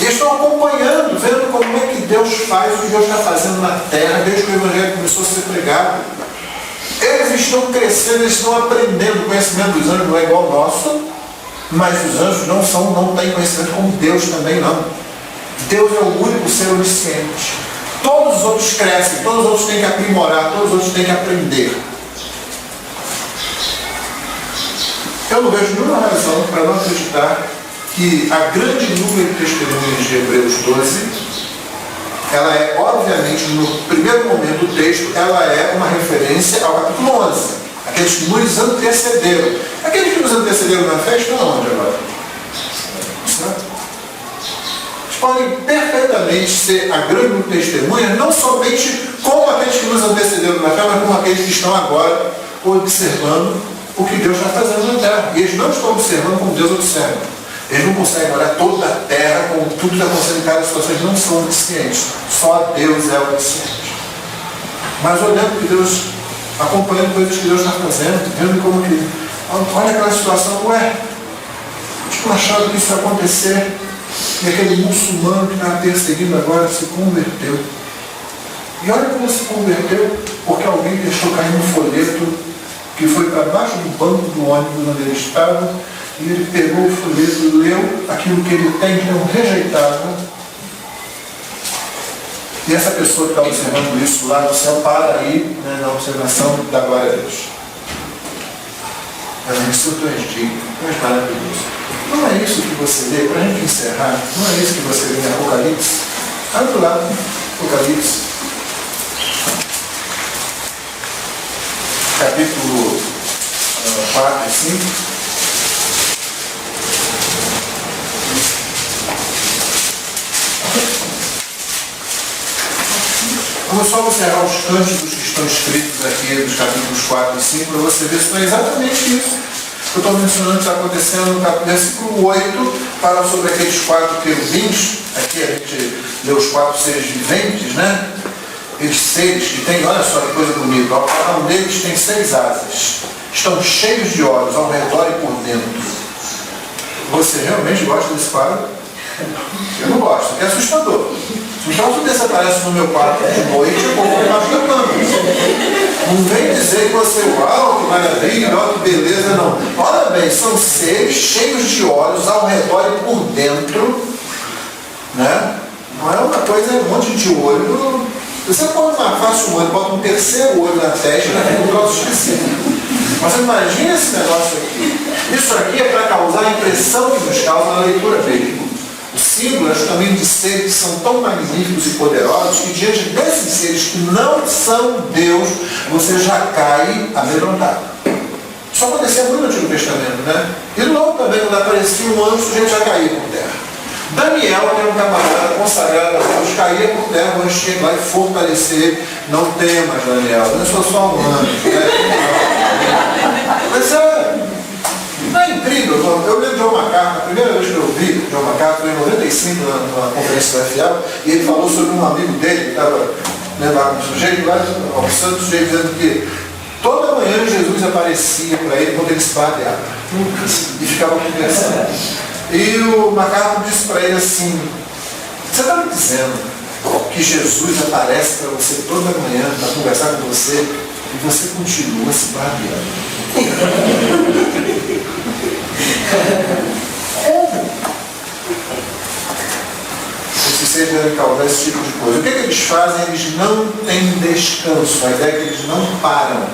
E estão acompanhando, vendo como é que Deus faz o que Deus está fazendo na terra, desde que o Evangelho começou a ser pregado. Eles estão crescendo, eles estão aprendendo. O conhecimento dos anjos não é igual ao nosso, mas os anjos não têm conhecimento como Deus também não. Deus é o único ser onisciente. Todos os outros crescem, todos os outros têm que aprimorar, todos os outros têm que aprender. Eu não vejo nenhuma razão para não acreditar que a grande número de testemunhas de Hebreus 12, ela é, obviamente, no primeiro momento do texto, ela é uma referência ao capítulo 11. Aqueles que nos antecederam. Aqueles que nos antecederam na fé estão onde agora? Eles podem perfeitamente ser a grande número de testemunhas, não somente como aqueles que nos antecederam na fé, mas como aqueles que estão agora observando o que Deus está fazendo na terra. E eles não estão observando como Deus observa. Eles não conseguem olhar toda a terra com tudo que está acontecendo em cada situação. Eles não são oniscientes. Só Deus é onisciente. Mas olhando que Deus, acompanhando coisas que Deus está fazendo, vendo como que, olha aquela situação, ué, tipo, achado que isso ia acontecer, e aquele muçulmano que estava perseguindo agora se converteu. E olha como se converteu, porque alguém deixou cair um folheto que foi para baixo do banco do ônibus onde ele estava, e ele pegou o folheto, leu aquilo que ele tem, que não rejeitava. E essa pessoa que está observando isso lá no céu para aí, né, na observação da glória a Deus. Isso tu és digno, tu és maravilhoso. Não é isso que você lê, para a gente encerrar, não é isso que você lê em Apocalipse? Olha do lado, Apocalipse. Capítulo 4 e 5. Vamos só observar os cânticos que estão escritos aqui dos capítulos 4 e 5 para você ver se não é exatamente isso que eu estou mencionando que está acontecendo no versículo 8, fala sobre aqueles 4 querubins. Aqui a gente lê os 4 seres viventes, né? Aqueles seres que têm, olha só que coisa bonita, cada um deles tem 6 asas, estão cheios de olhos ao redor e por dentro. Você realmente gosta desse quadro? Eu não gosto, é assustador. Se um troço desse aparece no meu quarto de noite, eu vou colocar na cama. Não vem dizer que você, uau, que maravilha, ó, que beleza, não. Olha bem, são seres cheios de olhos ao redor e por dentro, né? Não é uma coisa, é um monte de olho. Você põe uma face um olho, bota um terceiro olho na testa e já fica um troço esquisito. Mas você imagina esse negócio aqui. Isso aqui é para causar a impressão que nos causa na leitura bíblica. Os símbolos também de seres que são tão magníficos e poderosos que diante desses seres que não são Deus, você já cai amedrontado. Isso acontecia muito no Antigo Testamento, né? E logo também, quando aparecia um anjo, o sujeito já caía por terra. Daniel, que era um camarada consagrado a Deus, caía por terra, o anjo tinha que ir lá e fortalecer. Não temas, Daniel, eu sou só um anjo. Né? Mas não é incrível. Eu lembro de John MacArthur, a primeira vez que eu vi John MacArthur foi em 95, numa conferência da FIAL, e ele falou sobre um amigo dele que estava lá com o sujeito, lá almoçando, o sujeito dizendo que toda manhã Jesus aparecia para ele quando ele se bateava e ficava conversando. E o MacArthur disse para ele assim: você está me dizendo que Jesus aparece para você toda manhã para conversar com você e você continua se bateando? Esses seres devem causar esse tipo de coisa. O que eles fazem? Eles não têm descanso. A ideia é que eles não param.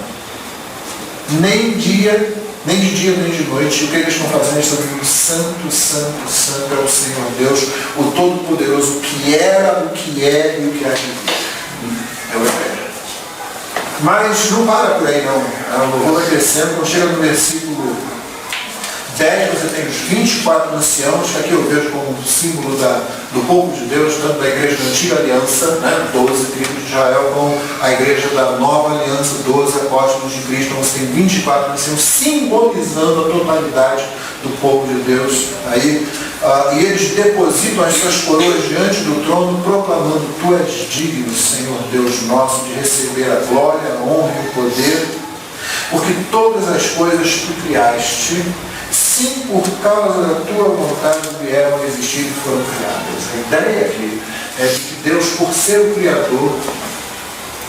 Nem de dia, nem de noite. O que eles estão fazendo? Eles estão dizendo: santo, santo, santo é o Senhor Deus, o Todo-Poderoso, que era, o que é e o que há de vir. É o Evangelho. Mas não para por aí não. O louvor vai crescendo. Quando chega no versículo 10, você tem os 24 anciãos, que aqui eu vejo como símbolo do povo de Deus, tanto da igreja da antiga aliança, né, 12 tribos de Israel, como a igreja da nova aliança, 12 apóstolos de Cristo. Então você tem 24 anciãos simbolizando a totalidade do povo de Deus. Aí, e eles depositam as suas coroas diante do trono, proclamando: tu és digno, Senhor Deus nosso, de receber a glória, a honra e o poder, porque todas as coisas tu criaste, sim, por causa da tua vontade vieram a existir e foram criadas. A ideia aqui é de que Deus, por ser o Criador,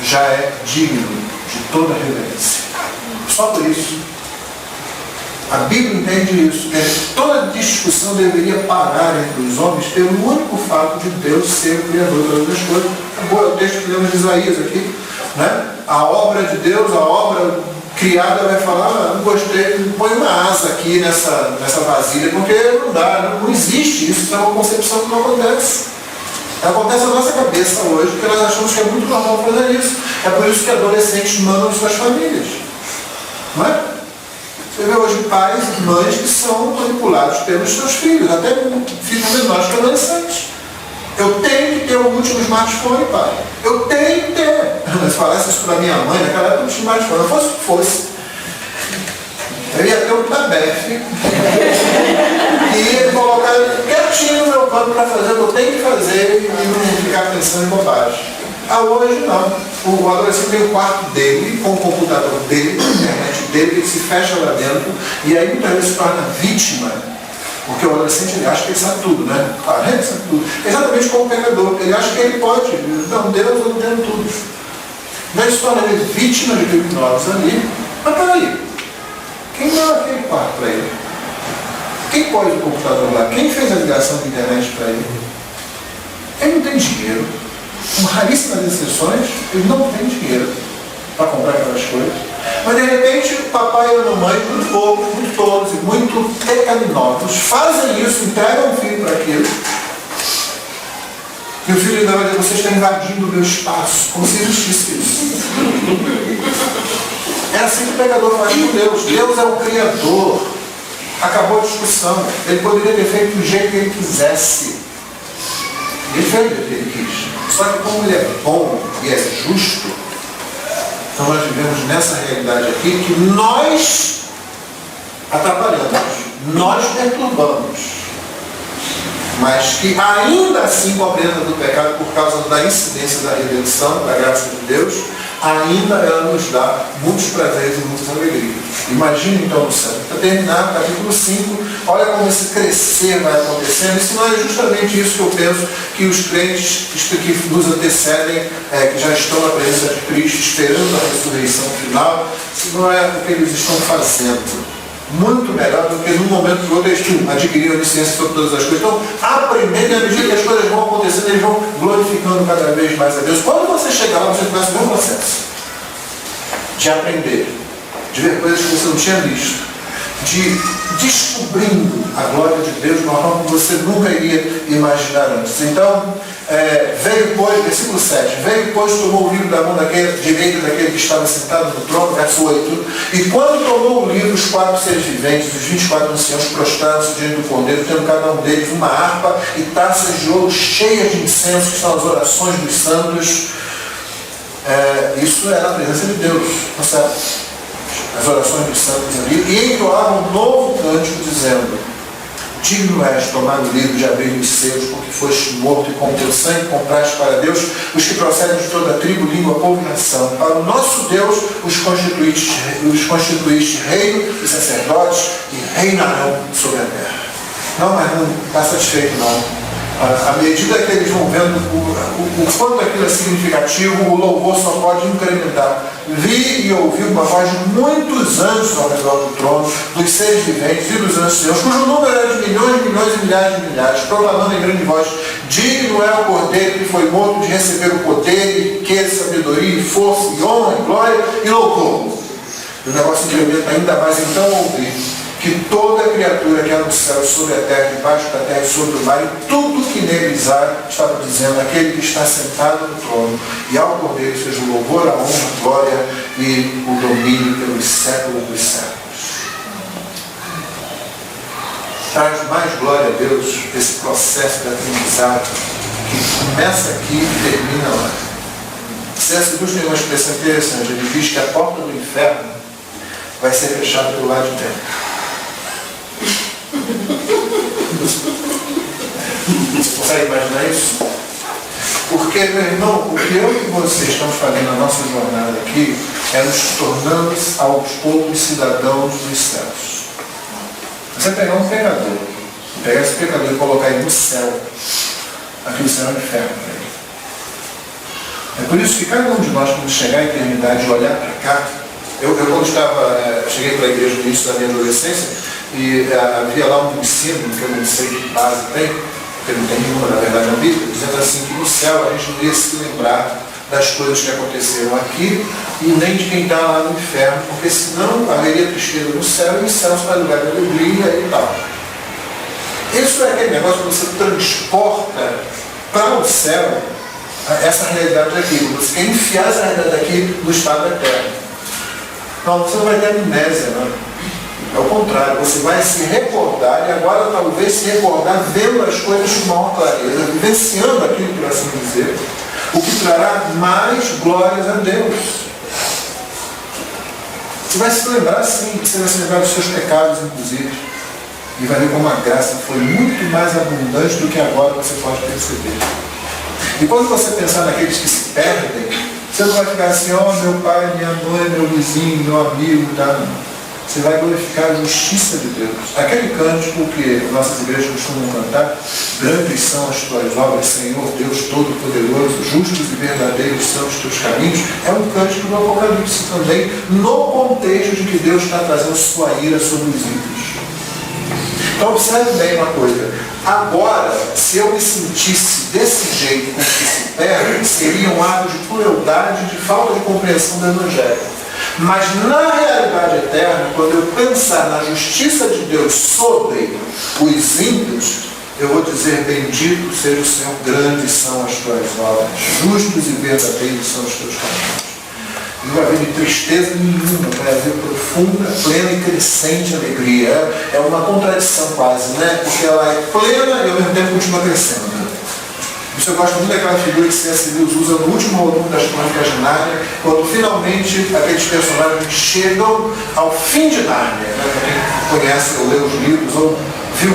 já é digno de toda reverência. Só por isso. A Bíblia entende isso, que toda discussão deveria parar entre os homens pelo único fato de Deus ser o Criador de todas as coisas. É o texto que lemos de Isaías aqui, né? A obra de Deus, a obra criada vai falar, não gostei, põe uma asa aqui nessa vasilha, porque não dá, não existe isso, é uma concepção que não acontece. Acontece na nossa cabeça hoje, porque nós achamos que é muito normal fazer isso. É por isso que adolescentes mandam suas famílias. Não é? Você vê hoje pais e mães que são manipulados pelos seus filhos, até filhos menores que adolescentes. Eu tenho que ter o último smartphone, pai. Eu tenho que ter. Se falasse isso para minha mãe, naquela época não tinha smartphone, não fosse o que fosse. Eu ia ter um tabef e ia colocar quietinho no meu canto para fazer o que eu tenho que fazer e não ficar pensando em bobagem. Hoje não. O adolescente tem o quarto dele, com o computador dele, com a internet dele, ele se fecha lá dentro e aí muitas vezes se torna vítima. Porque o adolescente ele acha que ele sabe tudo, né? Ele sabe tudo. Exatamente como o pecador. Ele acha que ele pode. Não, Deus eu não tenho tudo. Então ele se torna vítima de hipnose ali. Mas peraí. Quem deu aquele quarto para ele? Quem pôs o computador lá? Quem fez a ligação de internet para ele? Ele não tem dinheiro. Com raríssimas exceções, ele não tem dinheiro para comprar aquelas coisas. Mas de repente o papai e a mamãe, muito bobos, muito tolos e muito pecaminosos, fazem isso, entregam o filho para aquilo. E o filho ainda vai dizer, você está invadindo o meu espaço, como se existisse isso. É assim que o pecador faz com Deus. Deus é o Criador. Acabou a discussão. Ele poderia ter feito do jeito que ele quisesse. Ele fez o que ele quis. Só que como ele é bom e é justo, então nós vivemos nessa realidade aqui que nós atrapalhamos, nós perturbamos, mas que ainda assim, com a presença do pecado, por causa da incidência da redenção, da graça de Deus, ainda ela nos dá muitos prazeres e muitas alegrias. Imagine então no céu. Para terminar, capítulo 5, olha como esse crescer vai acontecendo. Isso não é justamente isso que eu penso que os crentes que nos antecedem, que já estão na presença de Cristo, esperando a ressurreição final, isso não é o que eles estão fazendo. Muito melhor do que num momento que o outro eles adquiriram a licença sobre todas as coisas. Então, aprendendo, à medida que as coisas vão acontecendo, eles vão glorificando cada vez mais a Deus. Quando você chega lá, você começa o mesmo processo de aprender, de ver coisas que você não tinha visto, de descobrindo a glória de Deus de uma forma que você nunca iria imaginar antes. Então, veio pois, versículo 7, veio pois, tomou o livro da mão direita daquele que estava sentado no trono, verso 8, e quando tomou o livro, os 4 seres viventes, os 24 anciãos prostraram-se diante do Cordeiro, tendo cada um deles uma harpa e taças de ouro cheias de incenso, que são as orações dos santos. Isso era a presença de Deus, não é certo? As orações dos santos ali, e entoavam um novo cântico dizendo: digno és tomar o livro de abrir os selos, porque foste morto e com teu sangue compraste para Deus os que procedem de toda a tribo, língua, povo e nação. Para o nosso Deus os constituíste reino e sacerdotes e reinarão sobre a terra. Não, mas não está satisfeito não. À medida que eles vão vendo o quanto aquilo é significativo, o louvor só pode incrementar. Vi e ouvi uma voz de muitos anjos ao redor do trono, dos seres viventes e dos anciãos, cujo número era de milhões, milhões e milhares de milhares, proclamando em grande voz: digno é o Cordeiro que foi morto de receber o poder, e riqueza, sabedoria, e força, e honra, e glória, e louvor. O negócio incrementa ainda mais, então ouvi que toda criatura que há no céu, sobre a terra, debaixo da terra e sobre o mar, e tudo que neles há, estava dizendo: aquele que está sentado no trono, e ao Cordeiro seja o louvor, a honra, a glória e o domínio pelos séculos dos séculos. Traz mais glória a Deus esse processo de aprendizado que começa aqui e termina lá. C.S. Lewis tem uma expressão interessante. Ele diz que a porta do inferno vai ser fechada pelo lado de dentro. Você consegue imaginar isso? Porque, meu irmão, o que eu e você estamos fazendo na nossa jornada aqui é nos tornando aos poucos cidadãos dos céus. Você pegar um pecador, pegar esse pecador e colocar ele no céu, aquele céu é um inferno para ele. É por isso que cada um de nós, quando chegar à eternidade e olhar para cá, eu quando cheguei para a igreja no início da minha adolescência, e havia lá um ensino, que eu não sei que base tem, porque não tem nenhuma na verdade na Bíblia, dizendo assim que no céu a gente não ia se lembrar das coisas que aconteceram aqui e nem de quem está lá no inferno, porque senão haveria tristeza no céu e o céu será lugar de alegria e tal. Isso é aquele negócio que você transporta para o céu essa realidade daqui. Você quer enfiar essa realidade daqui no estado eterno. Não, você não vai ter amnésia, não. É o contrário, você vai se recordar, e agora talvez se recordar vendo as coisas com maior clareza, vivenciando aquilo, por assim dizer, o que trará mais glórias a Deus. Você vai se lembrar, sim, você vai se lembrar dos seus pecados, inclusive, e vai ver como a graça foi muito mais abundante do que agora você pode perceber. E quando você pensar naqueles que se perdem, você não vai ficar assim, ó, meu pai, minha mãe, meu vizinho, meu amigo, tá? Você vai glorificar a justiça de Deus. Aquele cântico que nossas igrejas costumam cantar, grandes são as tuas obras, Senhor Deus Todo-Poderoso, justos e verdadeiros são os teus caminhos, é um cântico do Apocalipse também, no contexto de que Deus está trazendo sua ira sobre os ímpios. Então observe bem uma coisa, agora, se eu me sentisse desse jeito com que se perde, seria um ato de crueldade, de falta de compreensão do Evangelho. Mas na realidade eterna, quando eu pensar na justiça de Deus sobre os ímpios, eu vou dizer, bendito seja o Senhor, grandes são as tuas obras, justos e verdadeiros são os teus caminhos. Não vai haver de tristeza nenhuma, vai haver profunda, plena e crescente alegria. É uma contradição quase, né? Porque ela é plena e ao mesmo tempo continua crescendo. Isso eu gosto muito daquela figura que C.S. Lewis usa no último volume das Crônicas de Nárnia, quando finalmente aqueles personagens chegam ao fim de Nárnia. Né? Quem conhece ou lê os livros, ou viu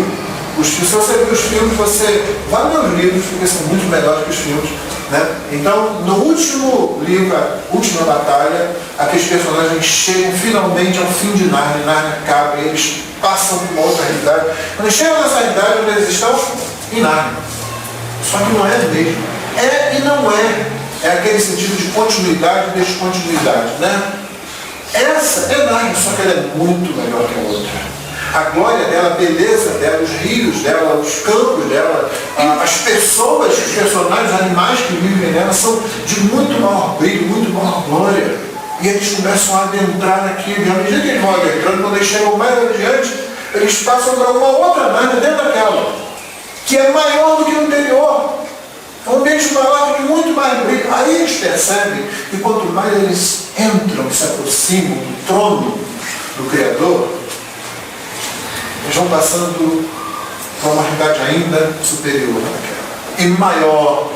os filmes. Se você viu os filmes, você vai ler os livros, porque são muito melhores que os filmes. Né? Então, no último livro, a última batalha, aqueles personagens chegam finalmente ao fim de Nárnia, Nárnia acaba, e eles passam por uma outra realidade. Quando eles chegam nessa realidade, onde eles estão? Em Nárnia. Só que não é mesmo. É e não é. É aquele sentido de continuidade e descontinuidade. Né? Essa é Nárnia, só que ela é muito melhor que a outra. A glória dela, a beleza dela, os rios dela, os campos dela, as pessoas, os personagens, os animais que vivem nela são de muito maior brilho, muito maior glória. E eles começam a adentrar naquilo. E à medida que eles vão adentrando, quando eles chegam mais adiante, eles passam para uma outra Nárnia dentro daquela, que é maior do que o anterior. É um ambiente maior, que muito mais brilho. Aí eles percebem que quanto mais eles entram e se aproximam do trono do Criador, eles vão passando para uma realidade ainda superior àquela. E maior.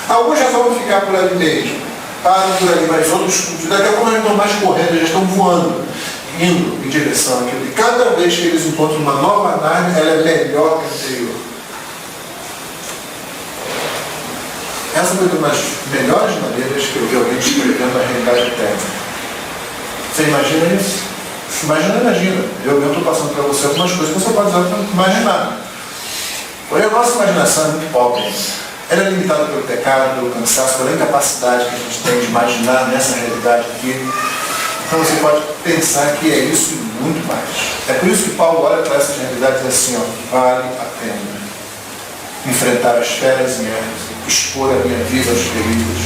Alguns já vão ficar por ali mesmo. Param por ali, mas outros, daqui a pouco, já estão mais correndo, já estão voando, indo em direção àquilo. E cada vez que eles encontram uma nova Nárnia, ela é melhor que a anterior. Essa foi uma das melhores maneiras que eu vi alguém descrevendo a realidade eterna. Você imagina isso? Imagina. Eu estou passando para você algumas coisas que você pode usar para imaginar. Porém, a nossa imaginação é muito pobre. Ela é limitada pelo pecado, pelo cansaço, pela incapacidade que a gente tem de imaginar nessa realidade aqui. Então você pode pensar que é isso e muito mais. É por isso que Paulo olha para essas realidades e diz assim, ó, vale a pena enfrentar as feras e expor a minha vida aos perigos.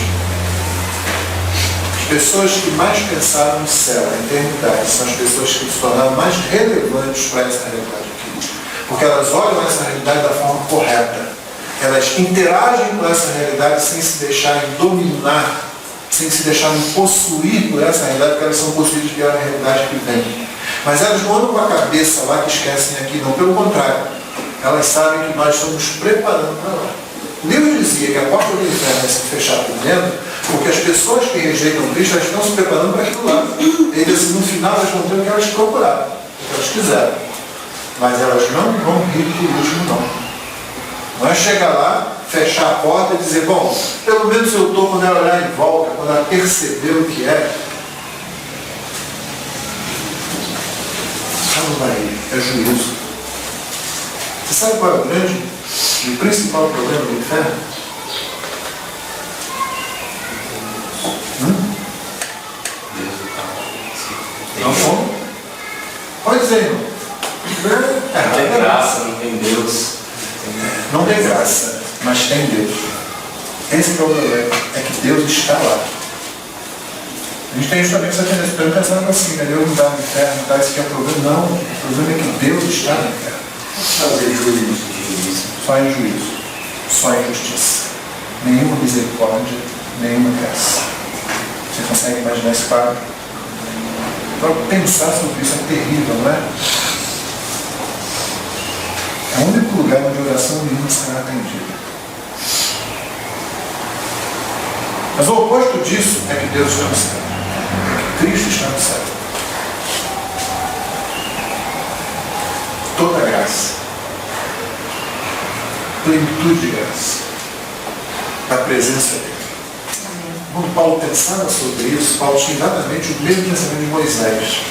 As pessoas que mais pensaram no céu, na eternidade, são as pessoas que se tornaram mais relevantes para essa realidade aqui. Porque elas olham essa realidade da forma correta. Elas interagem com essa realidade sem se deixarem dominar, sem se deixarem possuir por essa realidade, porque elas são possuídas pela realidade que vem. Mas elas não andam com a cabeça lá que esquecem aqui, não. Pelo contrário, elas sabem que nós estamos preparando para lá. O livro dizia que a porta do inferno vai se fechar por dentro, porque as pessoas que rejeitam Cristo estão se preparando para aquilo lá. Ele disse, no final elas vão ter o que elas procuraram, o que elas quiseram. Mas elas não vão rir por último, não. Não é chegar lá, fechar a porta e dizer, bom, pelo menos eu estou quando ela olhar em volta, quando ela perceber o que é. Ela não vai ir, é juízo. Você sabe qual é o grande e o principal problema do inferno? Não como? Pode dizer, irmão. Não tem graça, não tem Deus. Não tem graça, mas tem Deus. Esse é o problema. É que Deus Deus está lá. A gente tem justamente essa tendência, eu pensando assim, né? Deus não está no inferno, não está, esse aqui é o problema. Não, o problema é que Deus está no inferno. Fazer juízo. Só em juízo, só em justiça. Nenhuma misericórdia, nenhuma graça. Você consegue imaginar esse quadro? Para pensar sobre isso é terrível, não é? É o único lugar onde a oração nenhuma será atendida. Mas o oposto disso é que Deus está no céu. É que Cristo está no céu. Toda graça, plenitude de graça, da presença dele. Quando Paulo pensava sobre isso, Paulo tinha exatamente o mesmo pensamento de Moisés.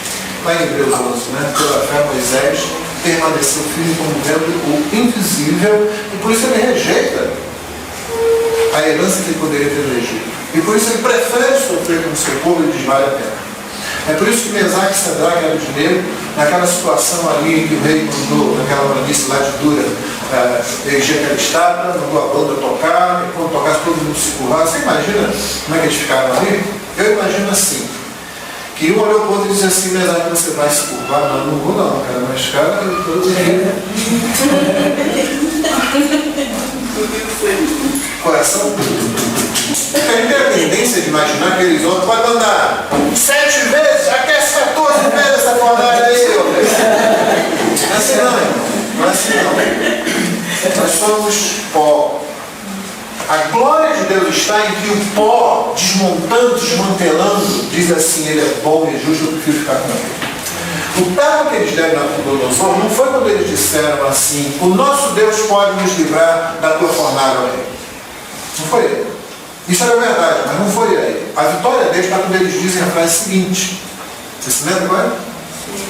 Lá em Hebreus 11, né? Pela fé, Moisés permaneceu firme como vendo o invisível, e por isso ele rejeita a herança que ele poderia ter no Egito. E por isso ele prefere sofrer com o seu povo e diz: vale a pena. É por isso que Mesaque, Sadraque e Abednego, naquela situação ali em que o rei mandou, naquela planície lá de Dura, erigir aquela estátua, mandou a banda tocar, e quando tocasse todo mundo se curvar. Você imagina como é que eles ficaram ali? Eu imagino assim, que um olhou para o outro e disse assim: Mesaque, você vai se curvar? Não, não vou não, cara, mas cara, eu coração. Tem a tendência de imaginar que eles outros podem mandar 7 vezes, aquece 14 vezes essa fornalha aí. Não é assim não, irmão. Não é assim não. Nós somos pó. A glória de Deus está em que o pó, desmontando, desmantelando, diz assim: ele é bom e justo, eu prefiro ficar com ele. O termo que eles deram na Nabucodonosor não foi quando eles disseram assim: o nosso Deus pode nos livrar da tua fornalha, ó rei. Não foi ele. Isso era verdade, mas não foi ele. A vitória deles está quando eles dizem a frase seguinte. Você se lembra qual é? Sim.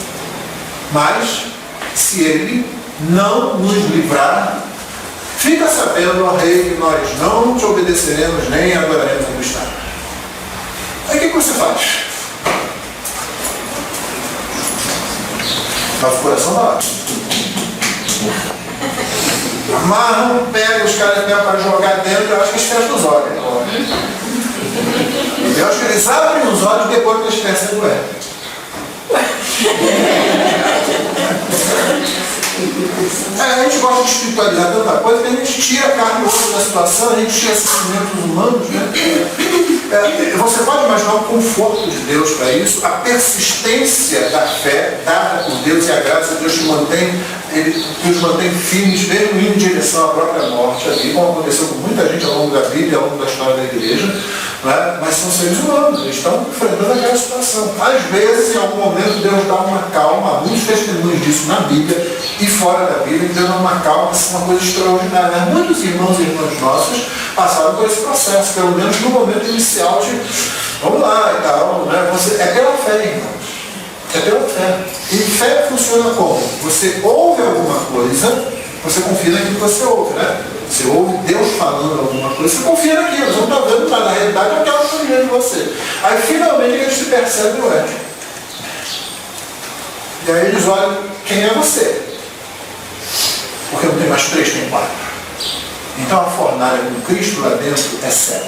Mas, se ele não nos livrar, fica sabendo, ó rei, que nós não te obedeceremos nem adoraremos a Cristo. Aí o que você faz? Nosso coração vai lá. Amarram, pegam os caras mesmo para jogar dentro. Eu acho que eles fecham os olhos. Eu acho que eles abrem os olhos depois que eles percebem o erro. A gente gosta de espiritualizar tanta coisa que a gente tira a carne e osso da situação, a gente tira sentimentos humanos, né? Você pode imaginar o conforto de Deus para isso, a persistência da fé dada por Deus e a graça de Deus que os mantém firmes, mesmo indo em direção à própria morte ali, como aconteceu com muita gente ao longo da Bíblia, ao longo da história da igreja, né? Mas são seres humanos, eles estão enfrentando aquela situação. Às vezes, em algum momento, Deus dá uma calma, há muitos testemunhos disso na Bíblia e fora da Bíblia, Deus dá uma calma, isso é uma coisa extraordinária. Muitos irmãos e irmãs nossos passaram por esse processo, pelo menos no momento inicial de vamos lá e tal, né? É pela fé, irmãos. É pela fé. E fé funciona como? Você ouve alguma coisa, você confia naquilo que você ouve, né? Você ouve Deus falando alguma coisa, você confia naquilo, você não está vendo nada, na realidade é aquela coisa de você. Aí finalmente eles se percebem o erro. E aí eles olham quem é você. Porque não tem mais 3, tem 4. Então a fornalha com Cristo lá dentro é céu.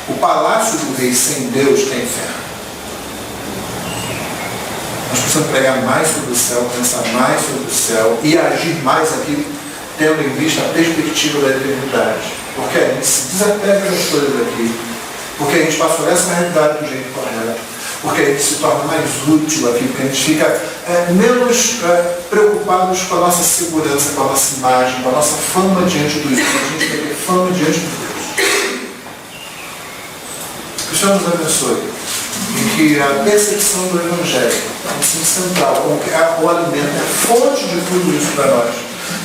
O palácio do rei sem Deus tem inferno. Nós precisamos pregar mais sobre o céu, pensar mais sobre o céu e agir mais aqui, tendo em vista a perspectiva da eternidade. Porque a gente se desapega das coisas aqui, porque a gente passa por essa realidade do jeito correto, porque a gente se torna mais útil aqui, porque a gente fica menos preocupados com a nossa segurança, com a nossa imagem, com a nossa fama diante dos outros. A gente vai ter fama diante de Deus. Que o Senhor nos abençoe. Em que a percepção do Evangelho é um ensino central, o alimento é a fonte de tudo isso para nós,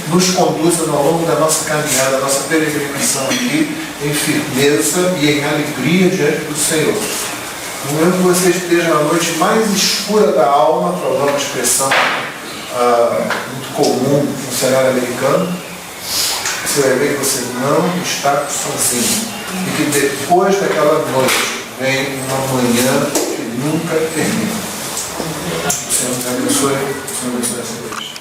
nos conduza ao longo da nossa caminhada, da nossa peregrinação aqui, em firmeza e em alegria diante do Senhor. No momento que você esteja na noite mais escura da alma, para usar uma expressão muito comum no cenário americano, você vai ver que você não está sozinho. E que depois daquela noite vem uma manhã que nunca termina. O Senhor nos abençoe. O Senhor abençoe essa noite.